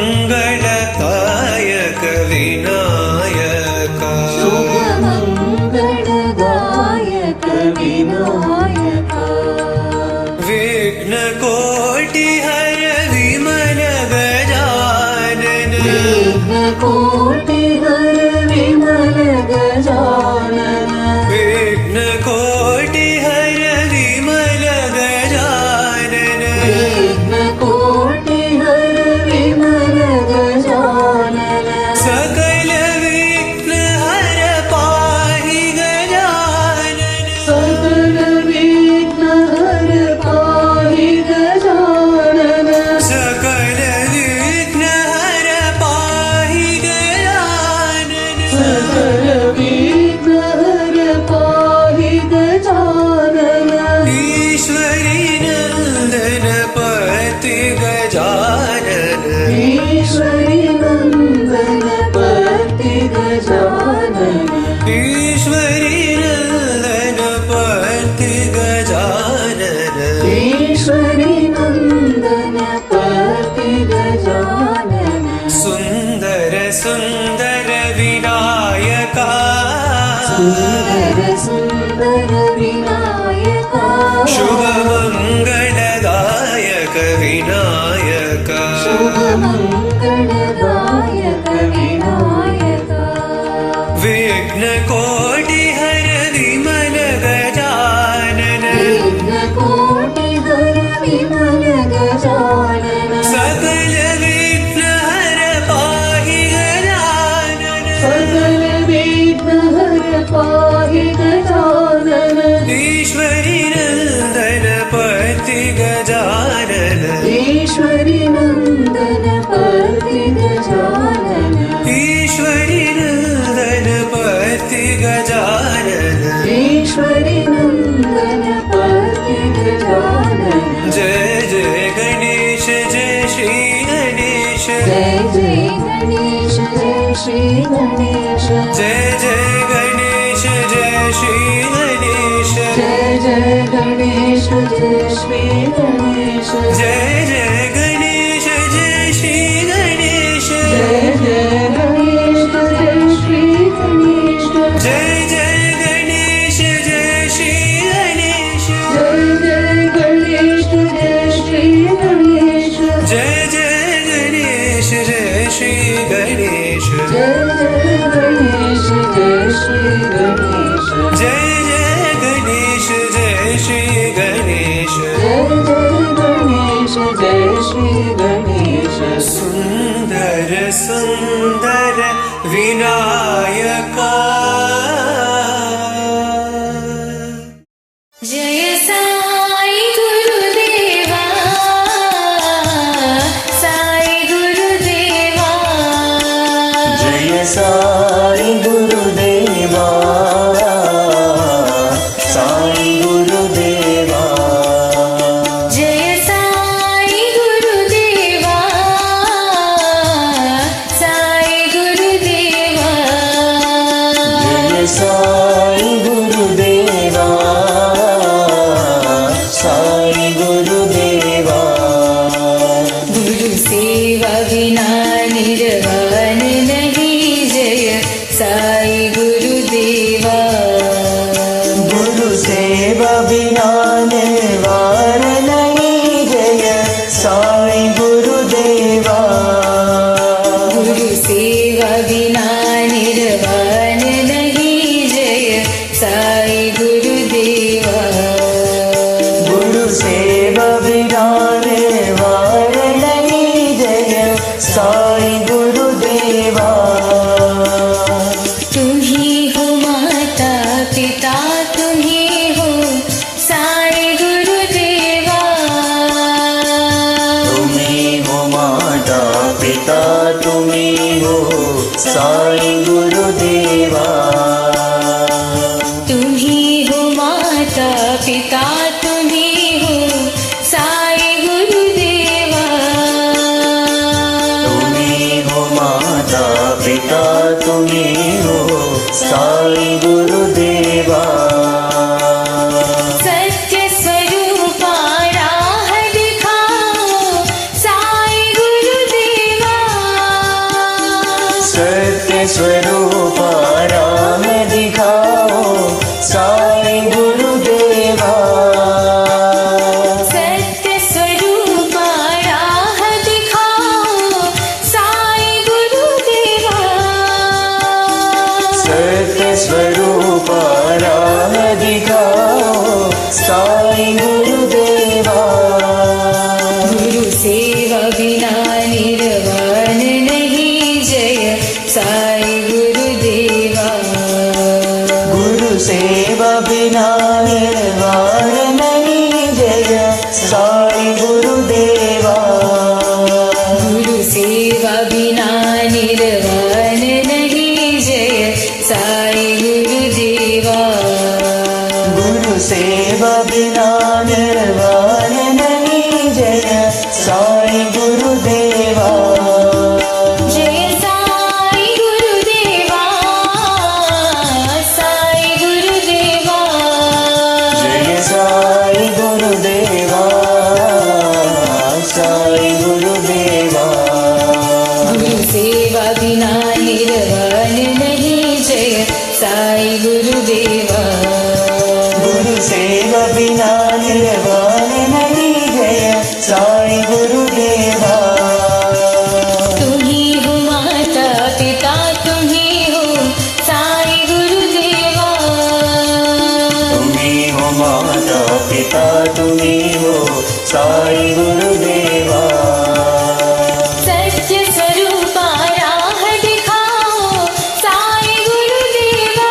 मंगलदायक विनायका, शुभ मंगलदायक विनायका, विघ्न कोटि हर विमल गजानन, विघ्न कोटि हर विमल गजानन, विघ्न कोटि हर विमल गजानन, विघ्न कोटि हर विमल गजानन, सकल विघ्न हर पाहि गजानन, सकल विघ्न हर पाहि गजानन, सकल विघ्न हर पाहि गजानन, सकल विघ्न हर पाहि गजानन, ईश्वरी नंदन पति गजानन, ईश्वरी नंदन पति गजानन, ईश्वरी नंदन पति गजानन, ईश्वरी नंदन पति गजानन, सुंदर सुंदर विनायका, सुंदर सुंदर विनायका, शुभ मंगलदायक विनायका, शुभ मंगलदायक विनायका, विघ्न कोटि हर विमल गजानन, विघ्न कोटि हर विमल गजानन, सकल विघ्न हर पाहि गजानन, सकल विघ्न हर पाहि गजानन, ईश्वरी नंदन पति गजानन, ईश्वरी नंदन पति गजानन, ईश्वरी नंदन पति गजानन, ईश्वरी नंदन पति गजानन, जय जय गणेश जय श्री गणेश, जय जय गणेश जय श्री गणेश, जय जय गणेश जय श्री गणेश, जय जय गणेश जय श्री गणेश, जय जय गणेश जय श्री गणेश, जय जय गणेश जय श्री गणेश, जय जय गणेश जय श्री गणेश, जय जय गणेश जय श्री गणेश, जय जय गणेश जय श्री गणेश, जय जय गणेश जय श्री गणेश, जय जय गणेश जय श्री गणेश, जय जय गणेश जय श्री गणेश, सुंदर सुंदर विनायका, जय साई गुरुदेवा, साई गुरुदेवा, जय साई गुरुदेवा, साई गुरुदेवा, जय साई गुरुदेवा, निर्वाण नहीं जय साई गुरुदेवा गुरु सेवा बिना निर्वाण नहीं जय साई गुरुदेवा गुरु सेवा बिना निर्वाण नहीं जय साई गुरुदेवा गुरु सेवा बिना निर्वाण नहीं जय साई गुरुदेवा तुम ही हो माता पिता तुम ही हो साई गुरुदेवा तुम्ही हो माता पिता तुम्ही हो साई गुरुदेवा तुम ही हो माता पिता तुम ही हो साई गुरुदेवा तुम्ही हो माता पिता तुम्ही हो साई गुरुदेवा सत्य स्वरूपा राह दिखाओ साई गुरुदेवा सत्य स्वरूपा राम दिखाओ साई गुरुदेवा सत्य स्वरूपा राह दिखाओ साई गुरुदेवा सत्य स्वरूपा राम दिखाओ साई गुरुदेवा गुरु सेवा बिना निर्वाण नहीं जय साई गुरुदेवा गुरु सेवा बिना निर्वाण नहीं जय साई गुरुदेवा गुरु सेवा बिना निर्वाण नहीं जय साई गुरुदेवा गुरु सेवा बिना निर्वाण नहीं जय साई गुरुदेवा जय साई गुरुदेवा साई गुरुदेवा जय साई गुरुदेवा साई गुरुदेवा गुरु सेवा बिना निर्वाण नहीं जय साई गुरुदेवा गुरु सेवा बिना निर्वाण नहीं जय साई गुरुदेवा तुम ही हो माता पिता तुम ही हो साई गुरुदेवा तुम्ही हो माता पिता तुम्ही हो साई गुरुदेवा सत्य स्वरूपा राह दिखाओ साई गुरुदेवा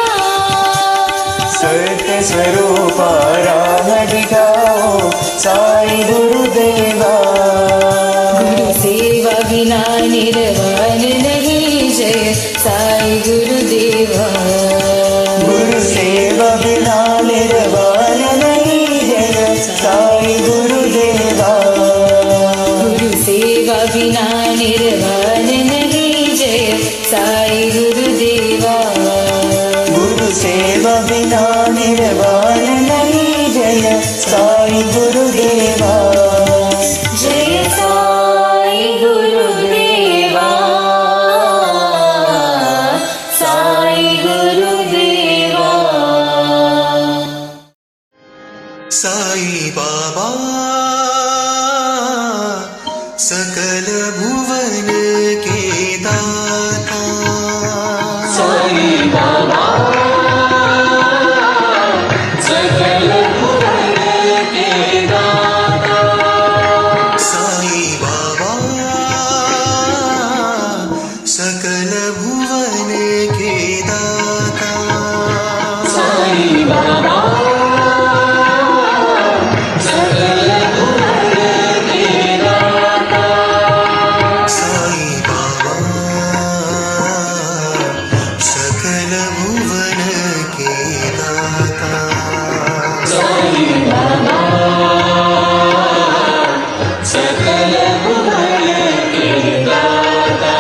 सत्य स्वरूपा राम दिखाओ साई गुरुदेवा गुरु सेवा बिना निर्वाण नहीं जय साई गुरुदेवा गुरु सेवा बिना निर्वाण नहीं जय साई गुरुदेवा गुरु सेवा बिना निर्वाण नहीं जय साई गुरुदेवा गुरु सेवा बिना निर्वाण नहीं जय साई गुरुदेवा जय साई गुरुदेवा साई गुरुदेवा साई बाबा सकल भुवन के दाता साई बाबा सकल भुवन के दाता साई बाबा सकल भुवन के दाता साई बाबा सकल भुवन के दाता साई बाबा सकल भुवन के दाता साई बाबा सकल भुवन के दाता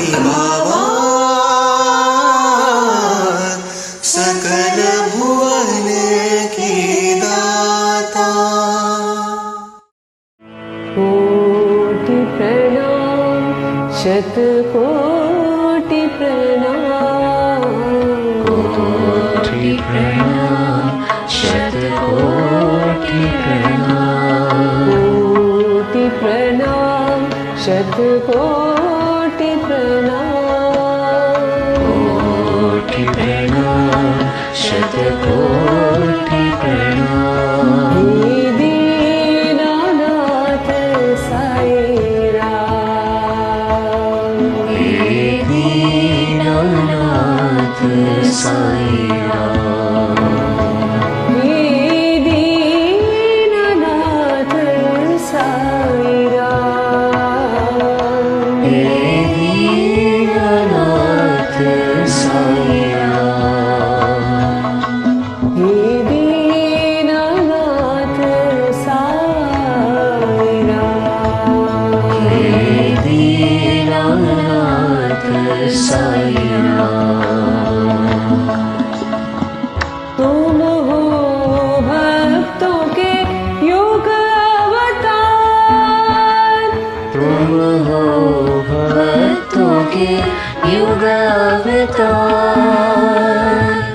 बाबा सकल भुवन की दाता। कोटि प्रणाम शतकोटि प्रणाम। कोटि प्रणाम शतकोटि प्रणाम। कोटि प्रणाम शतकोटि प्रणाम। कोटि प्रणाम शतकोटि प्रणाम। हे दीनानाथ साईं राम। हे दीनानाथ साईं राम। हे दीनानाथ साईं राम। हे दीनानाथ साईं राम। हे दीनानाथ साईं राम। हे दीनानाथ साईं राम। तुम हो भक्तों के युग अवतार। तुम हो भक्तों के युग अवतार।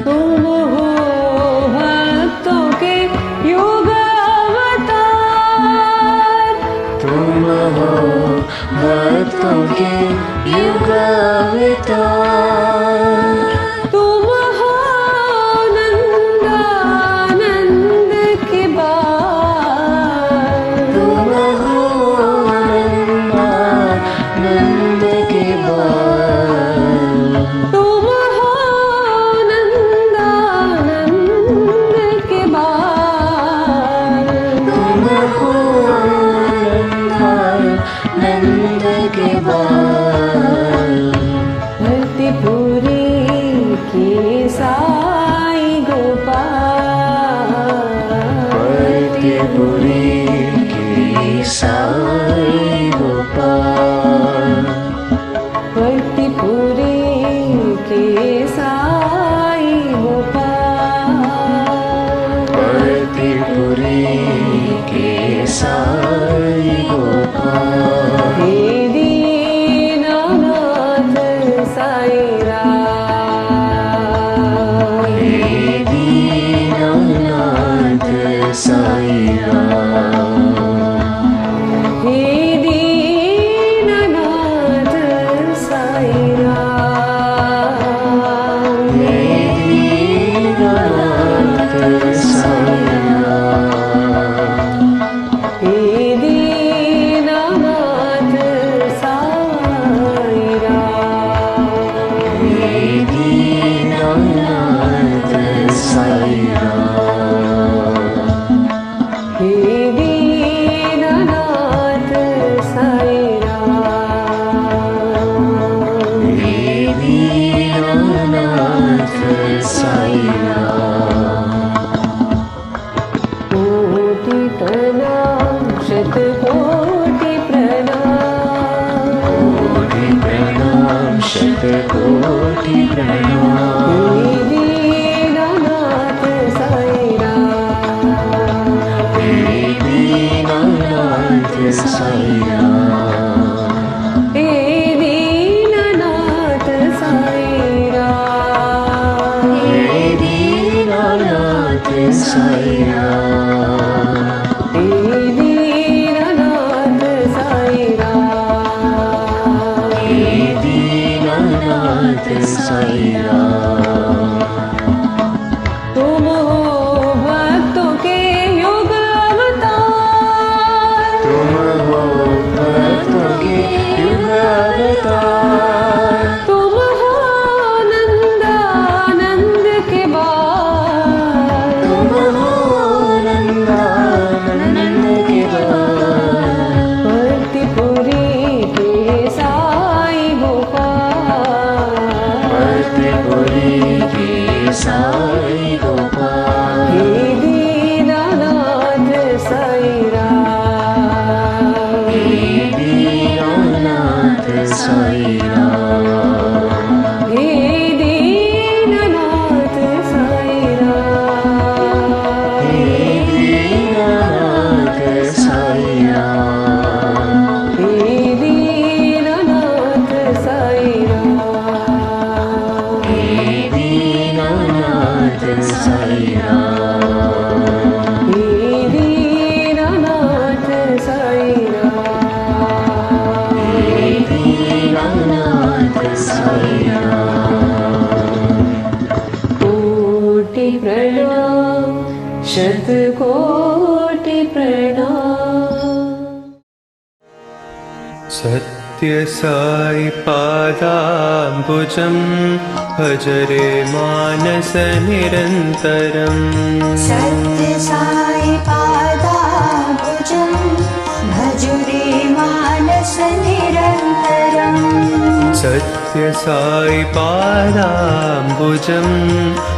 तुम हो भक्तों के युग अवतार। तुम हो भक्तों के युग अवतार। तुम हो नंदानंद के बाल। तुम हो नंदानंद के बाल। तुम हो नंदानंद के बाल। तुम हो नंदानंद के बाल। भक्तिपुरी की साई गोपाल। भक्तिपुरी की साईं गोपाल। भक्तिपुरी की साई गोपाल। भक्तिपुरी के साईं गोपाल। हे दीनानाथ साईं राम। हे दीनानाथ साईं राम। हे दीनानाथ साईं राम। हे दीनानाथ साईं राम। हे दीनानाथ साईं राम। हे दीनानाथ साईं राम। हे दीनानाथ साईं राम। हे दीनानाथ साईं राम। कोटि प्रणाम शतकोटि प्रणाम। कोटि प्रणाम शतकोटि प्रणाम। हे दीनानाथ साईं राम। हे दीनानाथ साईं राम। हे दीनानाथ साईं राम। हे दीनानाथ साईं राम। हे दीनानाथ साईं राम। हे दीनानाथ साईं राम। तुम हो भक्तों के युग अवतार। तुम हो भक्तों के युग अवतार। तुम हो नंदानंद के बाल। तुम हो नंदानंद के बाल। भक्तिपुरी के साई गोपाल। भक्तिपुरी साई राम। हे दीनानाथ साई राम। हे दीनानाथ साई राम। कोटि प्रणाम शतकोटि प्रणाम। सत्य साई पादाम्बुजं भज रे मानस निरन्तरम्। सत्य साई पादाम्बुजं भज रे मानस निरन्तरम्। सत्य साई पादाम्बुजं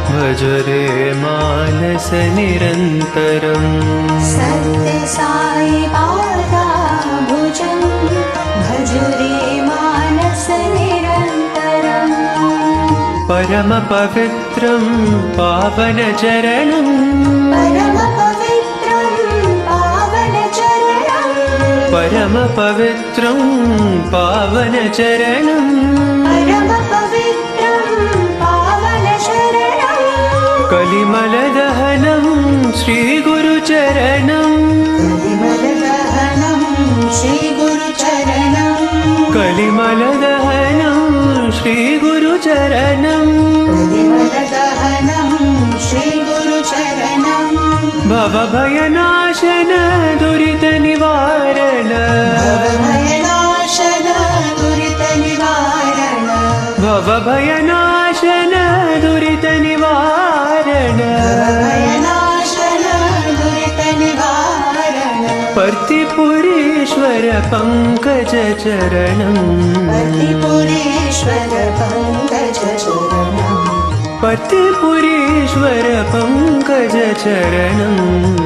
भज रे मानस निरन्तरम्। सत्य साई पादाम्बुजं भज रे मानस निरन्तरम्। परम पवित्रं पावन चरणं। परम पवित्रं पावन चरणं। परम पवित्रं पावन चरणं। परम पवित्रं पावन चरणं। कलिमल दहनं श्री गुरुचरणं। कलिमल दहनं श्री गुरुचरणं। कलिमल दहनं श्री गुरुचरणं। कलिमल दहनं श्री गुरुचरणं। भवभयनाशन दुरित निवारण। भवभयनाशन दुरित निवारण। भवभयनाशन दुरित निवारण। भवभयनाशन दुरित निवारण। पर्तिपुरेश्वर पंकज चरणं। पर्तिपुरेश्वर पंकज चरणं। पर्तिपुरेश्वर पंकज चरणं।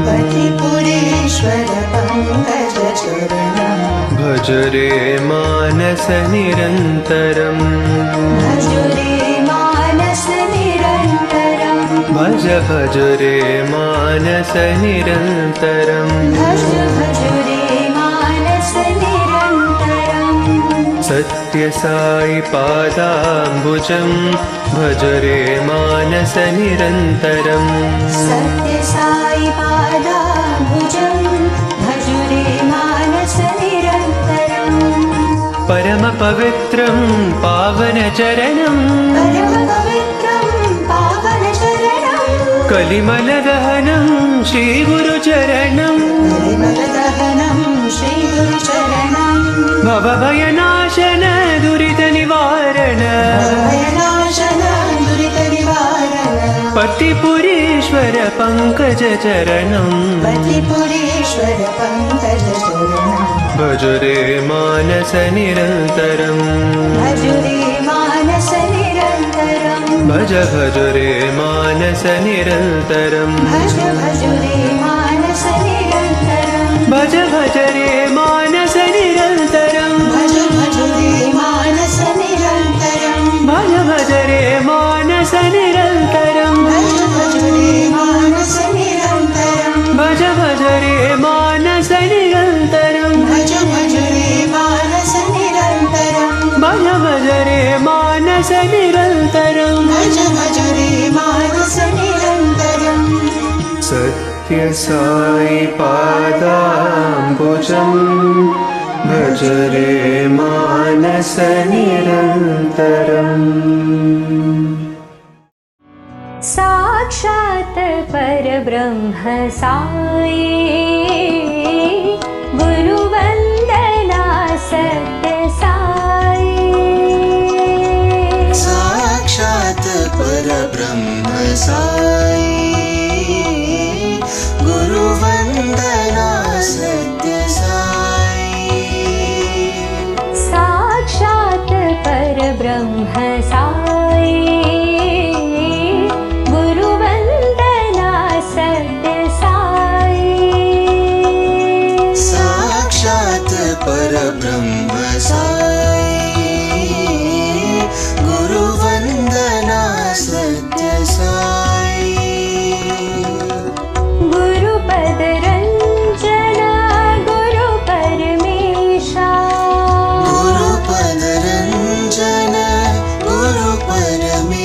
पर्तिपुरेश्वर पंकज चरणं। भज रे मानस निरन्तरम्। भज रे मानस निरन्तरम्। भज भज रे मानस निरन्तरम्। भज भज रे मानस निरन्तरम्। सत्य साई पादाम्बुजं भज रे मानस निरन्तरम्। सत्य साई पादाम्बुजं भज रे मानस निरन्तरम्। परम पवित्रं पावन चरणं। परम पवित्रं पावन चरणं। कलिमल दहनं श्री गुरुचरणं। कलिमल दहनं श्री गुरुचरणं। भवभयनाशन दुरित निवारण। भवभयनाशन दुरित निवारण। पर्तिपुरेश्वर पंकज चरणं। पर्तिपुरेश्वर पंकज चरणं। भज रे मानस निरन्तरम्। भज रे मानस निरन्तरम्। भज भज रे मानस निरन्तरम्। भज भज रे मानस निरन्तरम्। भज भज रे मानस निरन्तरम्। भज भज रे मानस निरन्तरम्। भज भज रे मानस निरन्तरम्। भज भज रे मानस निरन्तरम्। भज भज रे मानस निरन्तरम्। भज भज रे मानस निरन्तरम्। भज भज रे मानस निरन्तरम्। भज भज रे मानस निरन्तरम्। सत्य साई पादाम्बुजं भज रे मानस निरन्तरम्। साक्षात् परब्रह्म साई गुरुवन्दना सत्य साई। साक्षात् परब्रह्म साई गुरुवन्दना सत्य साई। साक्षात् परब्रह्म साई गुरुवन्दना सत्य साई। साक्षात् परब्रह्म साई गुरुवन्दना सत्य साई। गुरुपद रञ्जना गुरु परमेशा। गुरुपद रञ्जन गुरु परमेशा।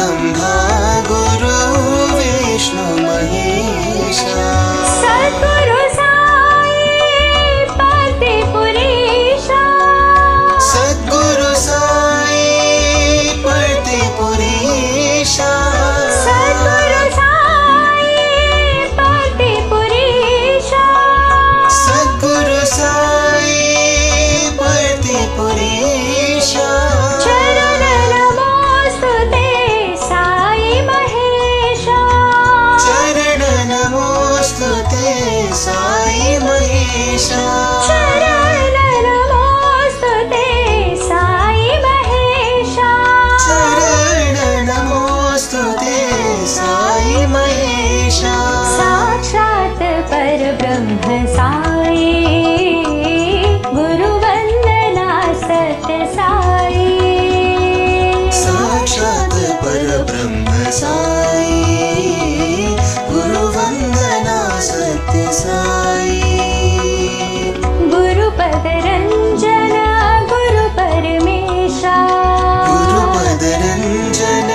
ब्रह्मा गुरु विष्णु महेशा सद्गुरु साई पार्थे पुरीशा सद्गुरु साई पार्थे पुरीशा सद्गुरु साई पार्थे पुरीशा सद्गुरु साई पार्थे पुरीशा चरण नमोस्तुते साई महेशा चरण नमोस्तुते साई महेशा चरण नमोस्तुते साई महेशा चरण नमोस्तुते साई महेशा साक्षात् परब्रह्म साई गुरु वंदना सत्य साई साक्षात् परब्रह्म साई गुरु वंदना सत्य साई गुरुपद रंजन गुरु परमेशा गुरुपद रंजन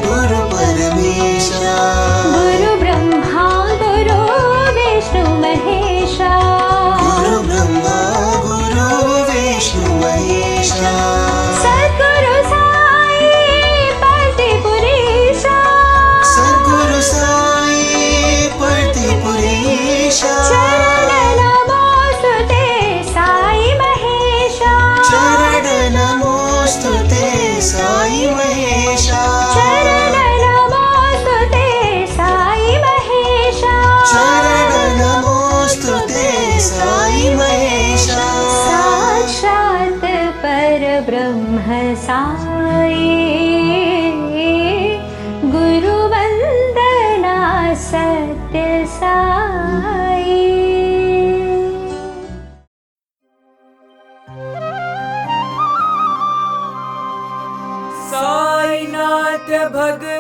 गुरु परमेशा गुरु ब्रह्मा गुरु विष्णु महेशा गुरु ब्रह्मा गुरु विष्णु महेशा सद्गुरु साई पार्थे पुरीशा सद्गुरु साई पार्थे पुरीशा चरण नमोस्तुते साई महेशा चरण नमोस्तुते साई महेशा चरण नमोस्तुते साई महेशा चरण नमोस्तुते साई महेशा साक्षात् परब्रह्म साई गुरु वंदना सत्य साई साईनाथ भगवान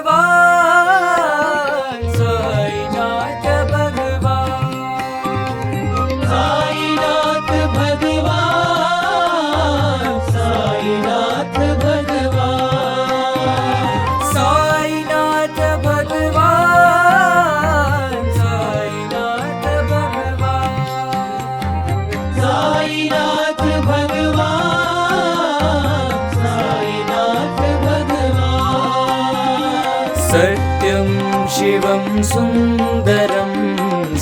साईनाथ भगवान साईनाथ भगवान साईनाथ भगवान साईनाथ भगवान साईनाथ भगवान साईनाथ भगवान साईनाथ भगवान सत्यं शिवं सुन्दरं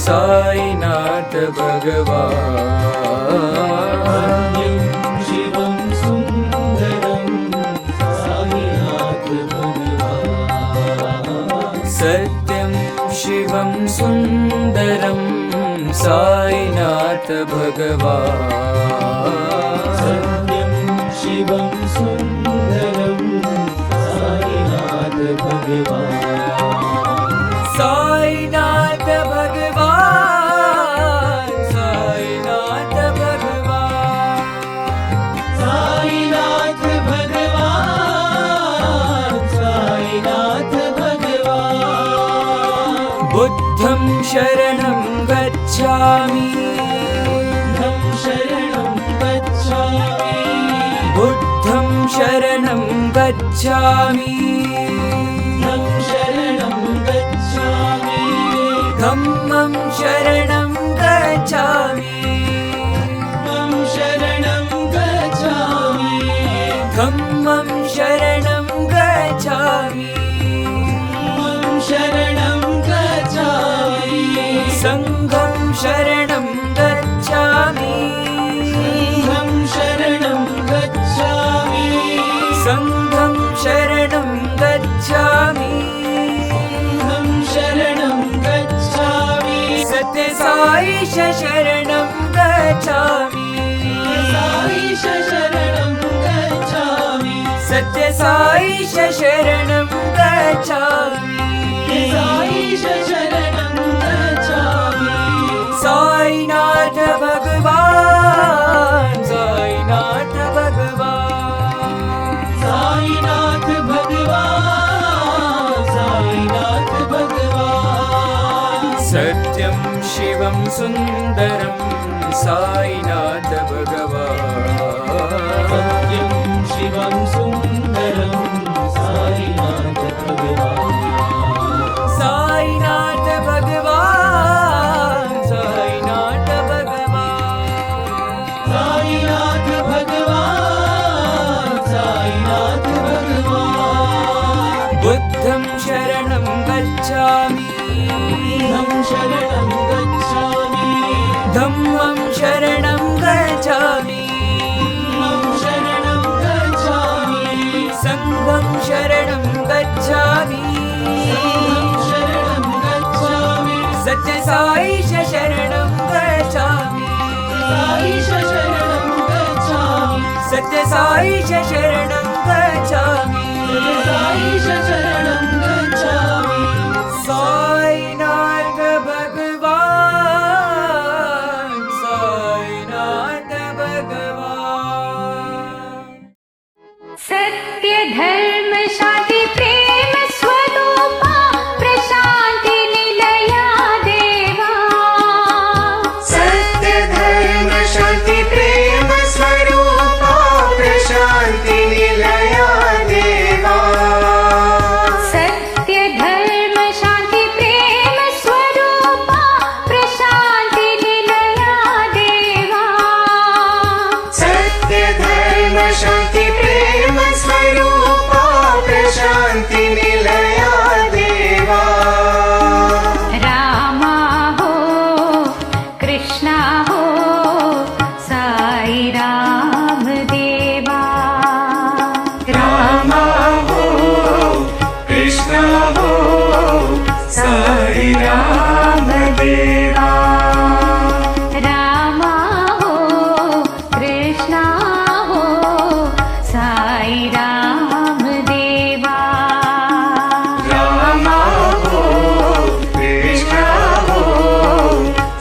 साईनाथ भगवान शिवं सुन्दरं साईनाथ भगवान सत्यं शिवं सुन्दरं साईनाथ भगवान सत्यं शिवं सुन्दरं साईनाथ भगवान साईनाथ भगवान साईनाथ भगवान साईनाथ भगवान साईनाथ भगवान बुद्धं शरणं गच्छामि बुद्धं शरणं गच्छामि धम्मं शरणं गच्छामि धम्मं शरणं गच्छामि संघं शरणं गच्छामि संघं शरणं गच्छामि सत्य साई शरणं गच्छामि सत्य साई शरणं गच्छामि साईनाथ भगवान साईनाथ भगवान साईनाथ भगवान साईनाथ भगवान सत्यं शिवं सुन्दरं साईनाथ भगवान सत्यं शिवं सुन्दरं साईनाथ भगवान शरणं गच्छामि धम्मं शरणं गच्छामि शरणं गच्छामि संघं शरणं गच्छामि शरणं गच्छामि सत्य साई शरणं गच्छामि शरणं गच्छामि सत्य साई शरणं गच्छामि शरणं गच्छामि साईनाथ भगवान साईनाथ भगवान सत्य धर्म शांति प्रेम स्वरूपा प्रशांति निलया देवा सत्य धर्म शांति प्रेम स्वरूपा प्रशांति निलया देवा सत्य धर्म शांति प्रेम स्वरूपा प्रशांति निलया देवा सत्य धर्म शांति प्रेम स्वरूपा प्रशांति निलया देवा रामा हो कृष्णा हो साई राम देवा रामा हो कृष्ण हो साई राम देवा रामा हो कृष्णा हो साई राम देवा रामा हो कृष्ण हो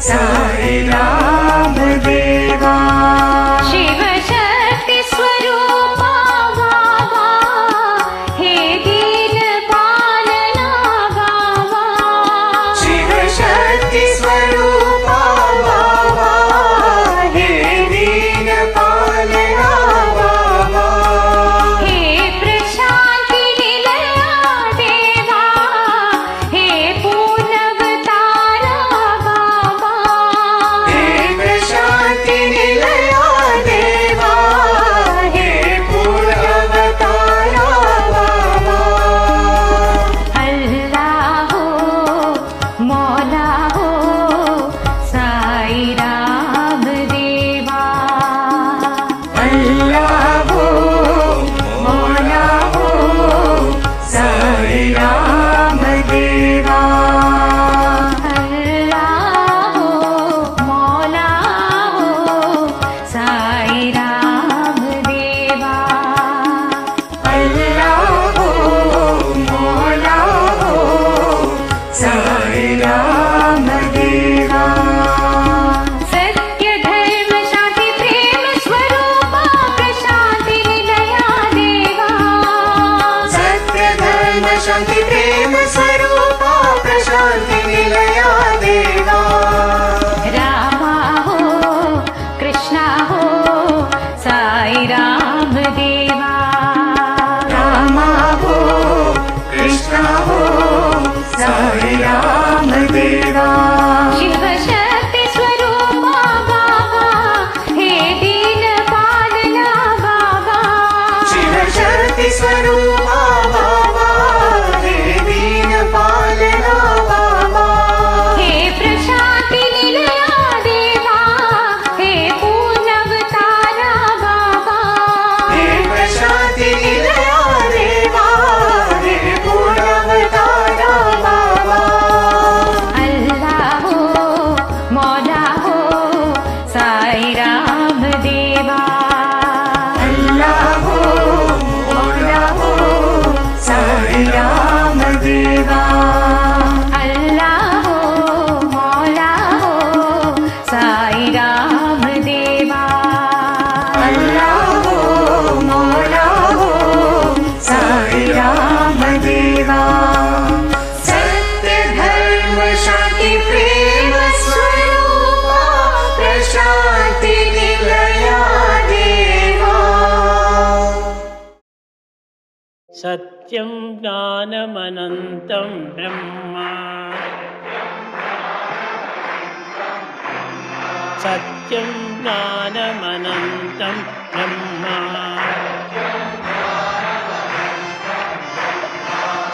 साई राम देवा शिव शक्ति स्वरूपा गावा हे दीन पालना गावा शिव शक्ति स्वरूपा बाबा हे दीन पालना बाबा हे प्रशांति निलया देवा हे पूर्णवतारा बाबा हे प्रशांति निलया देवा हे पूर्णवतारा बाबा अल्लाह हो मौला हो साई राम देवा अल्लाह हो मौला हो साई राम देवा अल्लाह हो मौला हो साई राम देवा अल्लाह हो मौला हो साई राम देवा सत्य धर्म शांति प्रेम स्वरूपा प्रशांति निलया देवा सत्य धर्म शांति प्रेम स्वरूपा प्रशांति निलया देवा रामा हो कृष्णा हो साई राम देवा रामा हो कृष्ण हो साई राम देवा शिव शक्ति स्वरूपा बाबा हे दीन पालना बाबा शिव शक्ति स्वरूपा बाबा हे दीन पालना बाबा हे प्रशांति निलया देवा हे पूर्णवतारा बाबा हे प्रशांति निलया देवा हे पूर्णवतारा बाबा अल्लाह हो मौला हो साई राम देवा अल्लाह हो मौला हो साई राम देवा अल्लाह हो मौला हो साई राम देवा अल्लाह हो मौला हो साई राम देवा सत्य धर्म शांति प्रेम स्वरूपा प्रशांति निलया देवा सत्यं ज्ञानमनन्तं ब्रह्म सत्यं ज्ञानमनन्तं ब्रह्म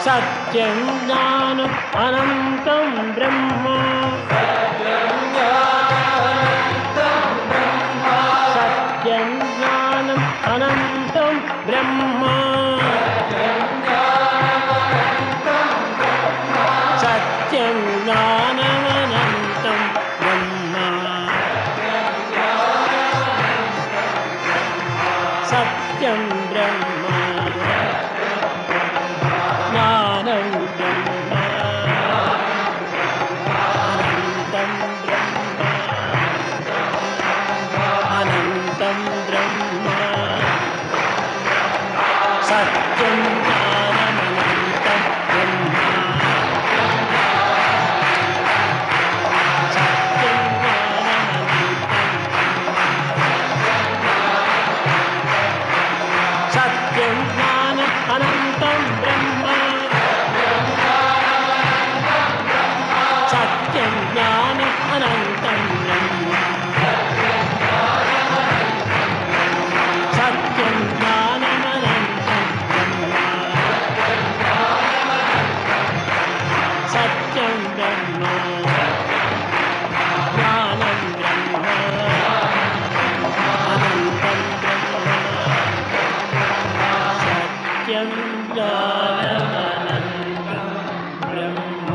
सत्यं ज्ञानम् अनन्तं ब्रह्म सत्यं ज्ञानम् अनन्तं ब्रह्म सत्यं ज्ञानमनन्तं ब्रह्म सत्यं ब्रह्म ज्ञानं ब्रह्म अनन्तं ब्रह्म अनन्तं ब्रह्म सत्यं ज्ञानमनन्तं ब्रह्म सत्यं ज्ञानमनन्तं सत्यं ज्ञानम् अनन्तं ब्रह्म सत्यं ज्ञानम् अनन्तं ब्रह्म सत्यं ज्ञानमनन्तं ब्रह्म सत्यं ब्रह्म ज्ञानं ब्रह्म अनन्तं ब्रह्म सत्यं ज्ञानमनन्तं ब्रह्म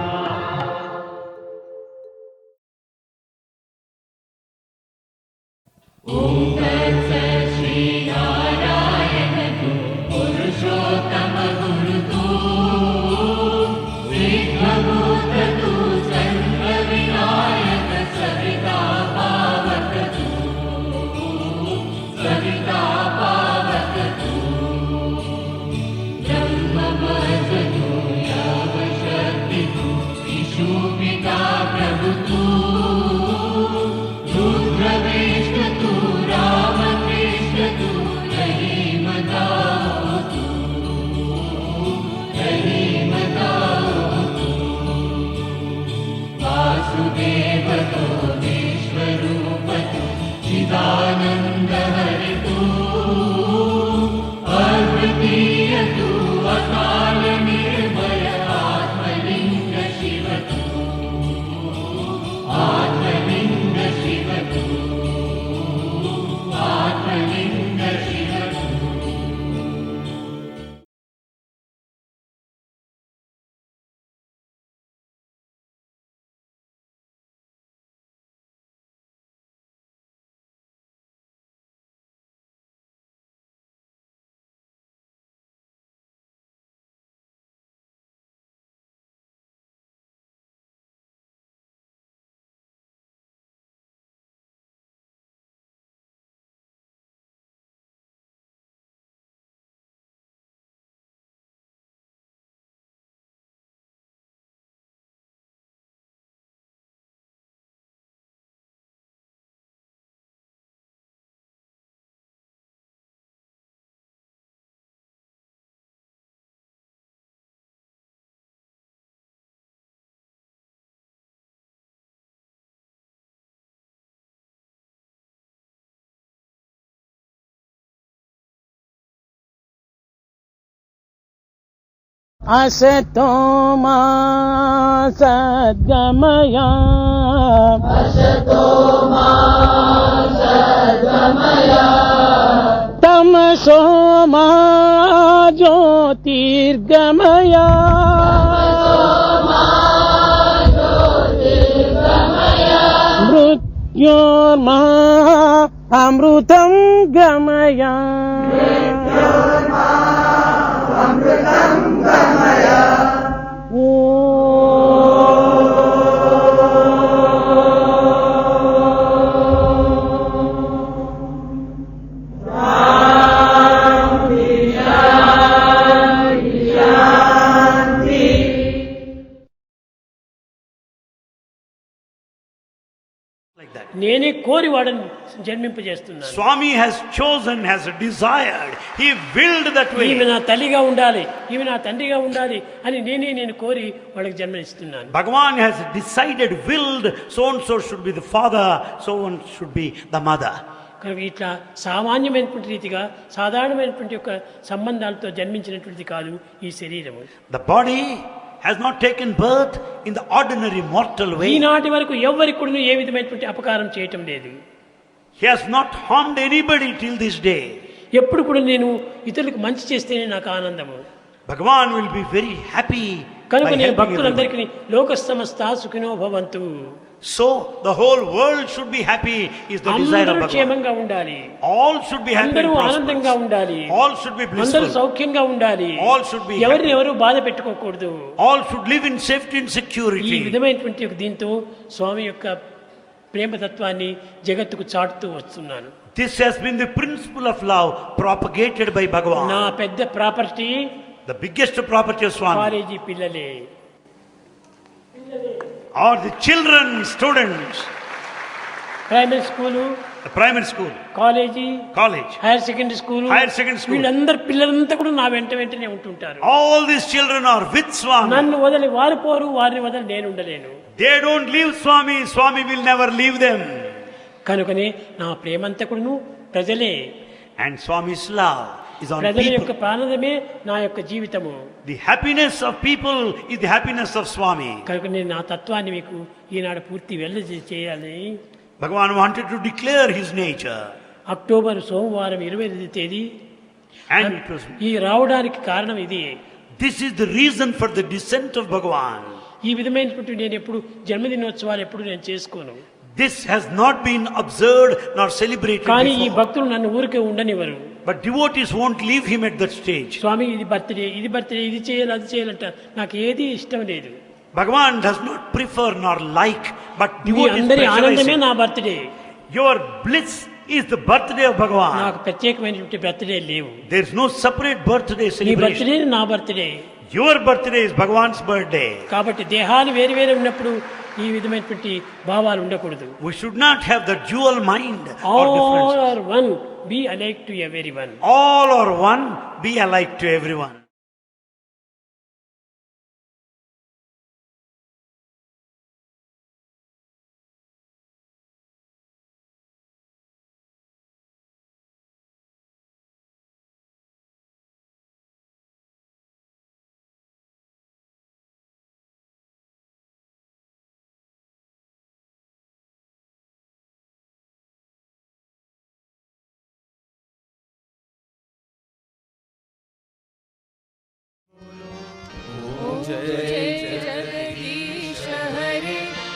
असतो मा सद्गमय तमसो मा ज्योतिर्गमय मृत्योर्मा अमृतं गमय నేనే కోరి వాడని జన్మింపజేస్తున్నాను. Swami has chosen, has desired, he willed that way. ఈమె నా తల్లిగా ఉండాలి, ఈమె నా తండ్రిగా ఉండాలి అని నేను కోరి వాళ్ళకి జన్మనిస్తున్నాను. Bhagavan has decided, willed, so and so should be the father, so and should be the mother. కనుక ఇట్లా సామాన్యమైనటువంటి రీతిగా సాధారణమైనటువంటి యొక్క సంబంధాలతో జన్మించినటువంటిది కాదు ఈ శరీరము. The body has not taken birth in the ordinary mortal way. ఈనాటి వరకు ఎవ్వరికి కూడా ఏ విధమైనటువంటి అపకారం చేయటం లేదు. He has not harmed anybody till this day. ఎప్పుడు కూడా నేను ఇతరులకు మంచి చేస్తేనే నాకు ఆనందము. Bhagavan will be very happy. కనుక నేను భక్తులందరికీ లోక సమస్త సుఖినో భవంతు. So the whole world should be happy is the desire of Bhagavan. క్షేమంగా ఉండాలి. All should be happy. అందరూ ఆనందంగా ఉండాలి. All should be blissful. అందరూ సౌఖ్యంగా ఉండాలి. All should be ఎవరిని ఎవరు బాధ పెట్టుకోకూడదు. All should live in safety and security. ఈ విధమైనటువంటి దీంతో స్వామి యొక్క ప్రేమ తత్వాన్ని జగత్తుకు చాటుతూ వస్తున్నాను. This has been the principle of love propagated by Bhagavan. నా పెద్ద property, the biggest property of Swami college పిల్లలే, are the children, students. Primary school, primary school, college, college, higher secondary school, వీళ్ళందరూ పిల్లలంతా కూడా నా వెంటనే ఉంటుంటారు. all these children are with Swami. నన్ను వదిలి వారు పోరు, వారిని వదిలి నేను ఉండలేను. They don't leave Swami. Swami will never leave them. కనుకనే నా ప్రేమంతా కూడాను ప్రజలే. And Swami's love is on ప్రజల people. యొక్క ప్రాణమే నా యొక్క జీవితము. The happiness of people is the happiness of Swami. కనుక నేను నా తత్వాన్ని మీకు ఈనాడు పూర్తి చేయాలని Bhagavan wanted to declare his nature. October సోమవారం 22వ తేదీ And it was, ఈ రావడానికి కారణం ఇది. this is the reason for the descent of Bhagavan. ఈ విధమైనటువంటి నేను ఎప్పుడు జన్మదినోత్సవాలు ఎప్పుడు నేను చేసుకోను. This has not been observed nor celebrated కానీ ఈ before. భక్తులు నన్ను ఊరికే ఉండనివ్వరు. But devotees won't leave him at that stage. స్వామి ఇది బర్త్డే, ఇది చేయాలి, అది చేయాలంట. నాకు ఏది ఇష్టం లేదు. Bhagavan does not prefer nor like, but me devotees అందరి ఆనందమే specialize. నా birthday. Your bliss is the birthday of Bhagavan. నాకు ప్రత్యేకమైనటువంటి బర్త్డే లేవు. There is no separate birthday నీ celebration. బర్త్డే నా birthday. Your birthday is Bhagavan's birthday. కాబట్టి దేహాలు వేరు వేరు ఉన్నప్పుడు ఈ విధమైనటువంటి భావాలు ఉండకూడదు. We should not have the dual mind or All differences. are one, be alike to everyone. All are one, be alike to everyone.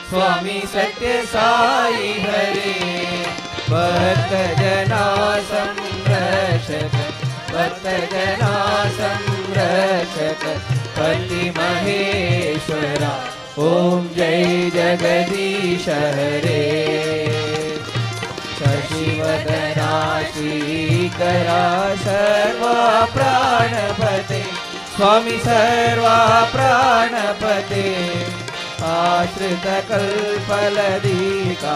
स्वामी सत्य साई हरे भक्त जना संरक्षक भक्त जना संरक्षक पति महेश्वरा ओम जय जगदीश हरे शशिवदना श्रीकरा सर्वा प्राणपते स्वामी सर्वा प्राणपते आश्रित कल्पलदीका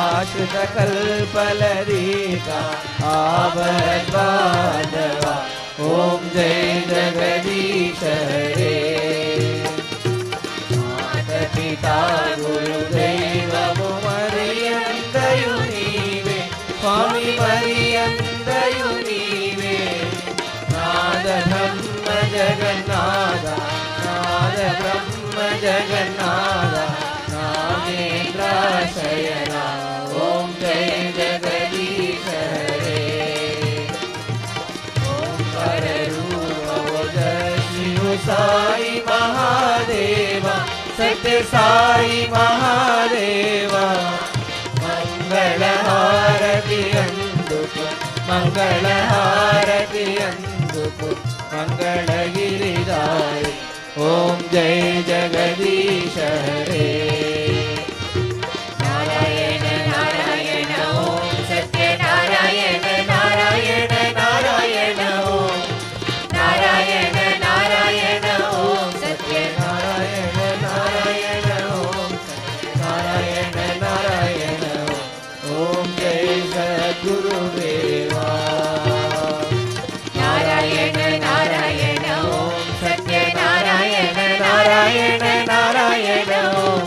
आश्रित कल्पलदीका आवद्बांधवा ओम जय जगदीश हरे माता पिता गुरुदैवमु मरियंदयु नीवे स्वामी मरियंदयु नीवे नाद ब्रह्म जगन्नाथ नाद ब्रह्म जगन्नाथ नागेन्द्राशयना ओम जय जगदीश हरे ओंकार रूप शिव साई महादेवा सत्य साई महादेवा मंगल हारति अंदुकु मंगल हारति अंदुकु मंगल गिरिधारी ओम जय जगदीश हरे नारायण नारायण ओम सत्य नारायण नारायण नारायण ओम नारायण नारायण ओम सत्य नारायण नारायण ओम नारायण नारायण ओम जय सद्गुरुदेवा नारायण नारायण ओम सत्य नारायण नारायण नारायण ओम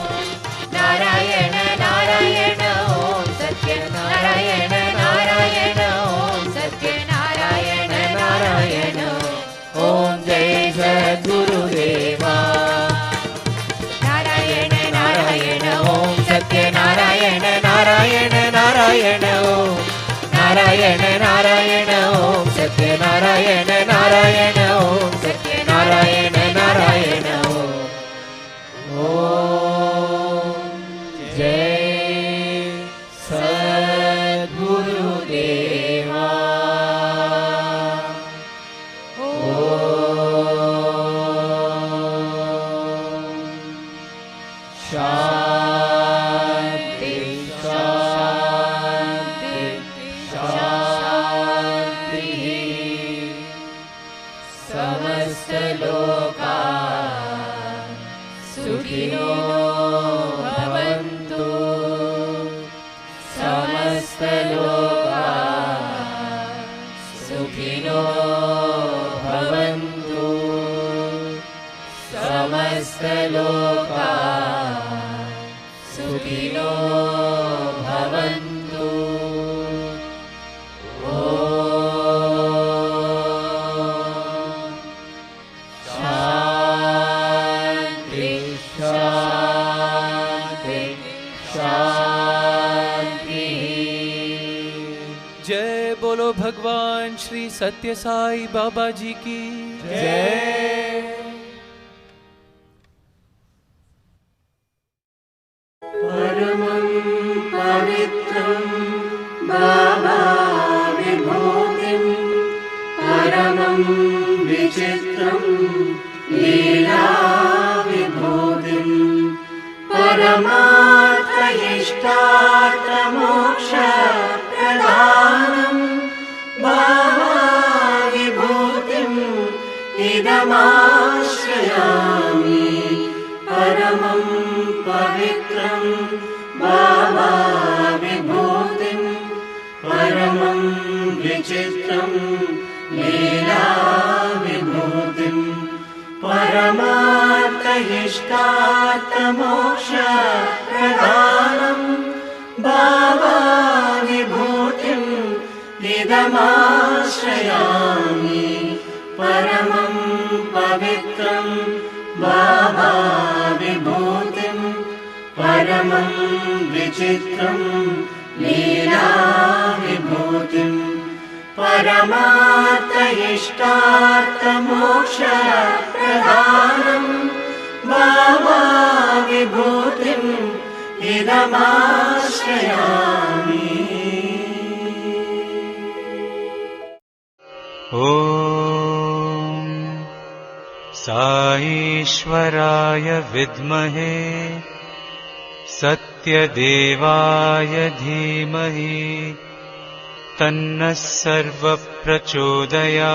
सत्यनारायण नारायण ओम सत्यनारायण नारायण ओम जय सद्गुरुदेवा शांति शांति शांति समस्त लोका सुखिनो भवन्तु समस्त लोका सुखिनो भवन्तु समस्त लोका सुखिनो भवन्तु शांति शांति शांति। जय बोलो भगवान श्री सत्य साई बाबा जी की जय। परमं पवित्रं बाबा विभूतिं परमं विचित्रं लीला विभूतिं परमार्थ इष्टार्थ मोक्ष प्रदानं बाबा विभूतिं इदमाश्रयामि परमं पवित्रं बाबा विभूतिं परमं विचित्रं लीला विभूतिं परमार्थ इष्टार्थ मोक्ष प्रदानं बाबा विभूतिं इदमाश्रयामि परमं पवित्रं बाबा विभूतिं परमं विचित्रं लीला विभूतिं परमार्थ इष्टार्थ मोक्ष प्रदानं बाबा विभूतिं इदमाश्रयामि। ॐ साईश्वराय विद्महे सत्यदेवाय धीमहि तन्नः सर्वः प्रचोदयात्।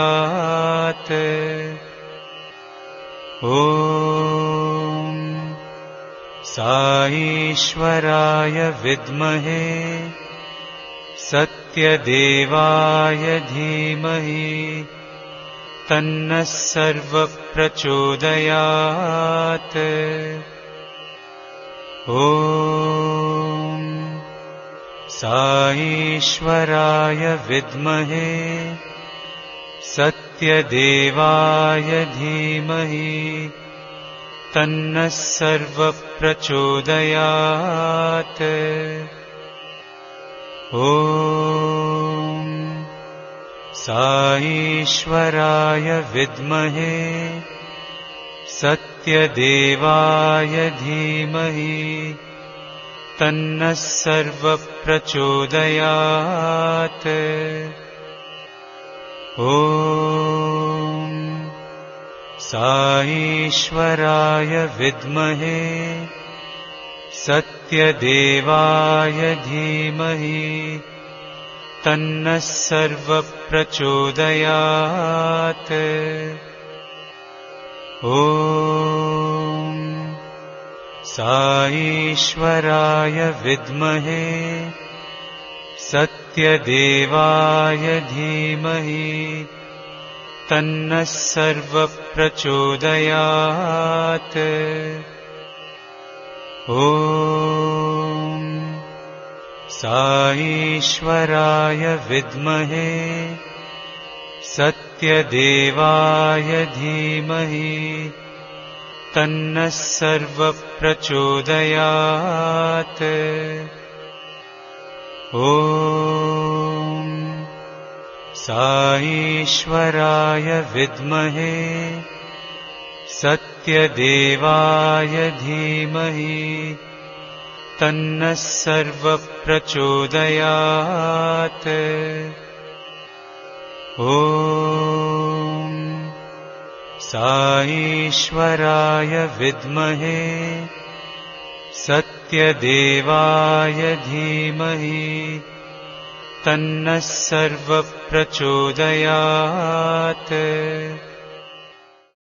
ॐ साईश्वराय विद्महे सत्यदेवाय धीमहि तन्नः सर्वः प्रचोदयात्। ॐ साईश्वराय विद्महे सत्यदेवाय धीमहि तन्नः सर्वः प्रचोदयात्। ॐ साईश्वराय विद्महे सत्यदेवाय धीमहि तन्नः सर्वः प्रचोदयात्। ॐ साईश्वराय विद्महे सत्यदेवाय धीमहि तन्नः सर्वः प्रचोदयात्। ॐ साईश्वराय विद्महे सत्यदेवाय धीमहि तन्नः सर्वः प्रचोदयात्। ॐ साईश्वराय विद्महे सत्यदेवाय धीमहि तन्नः सर्वः प्रचोदयात्। ॐ साईश्वराय विद्महे सत्यदेवाय धीमहि तन्नः सर्वः प्रचोदयात्। ॐ साईश्वराय विद्महे सत्यदेवाय धीमहि तन्नः सर्वः प्रचोदयात्।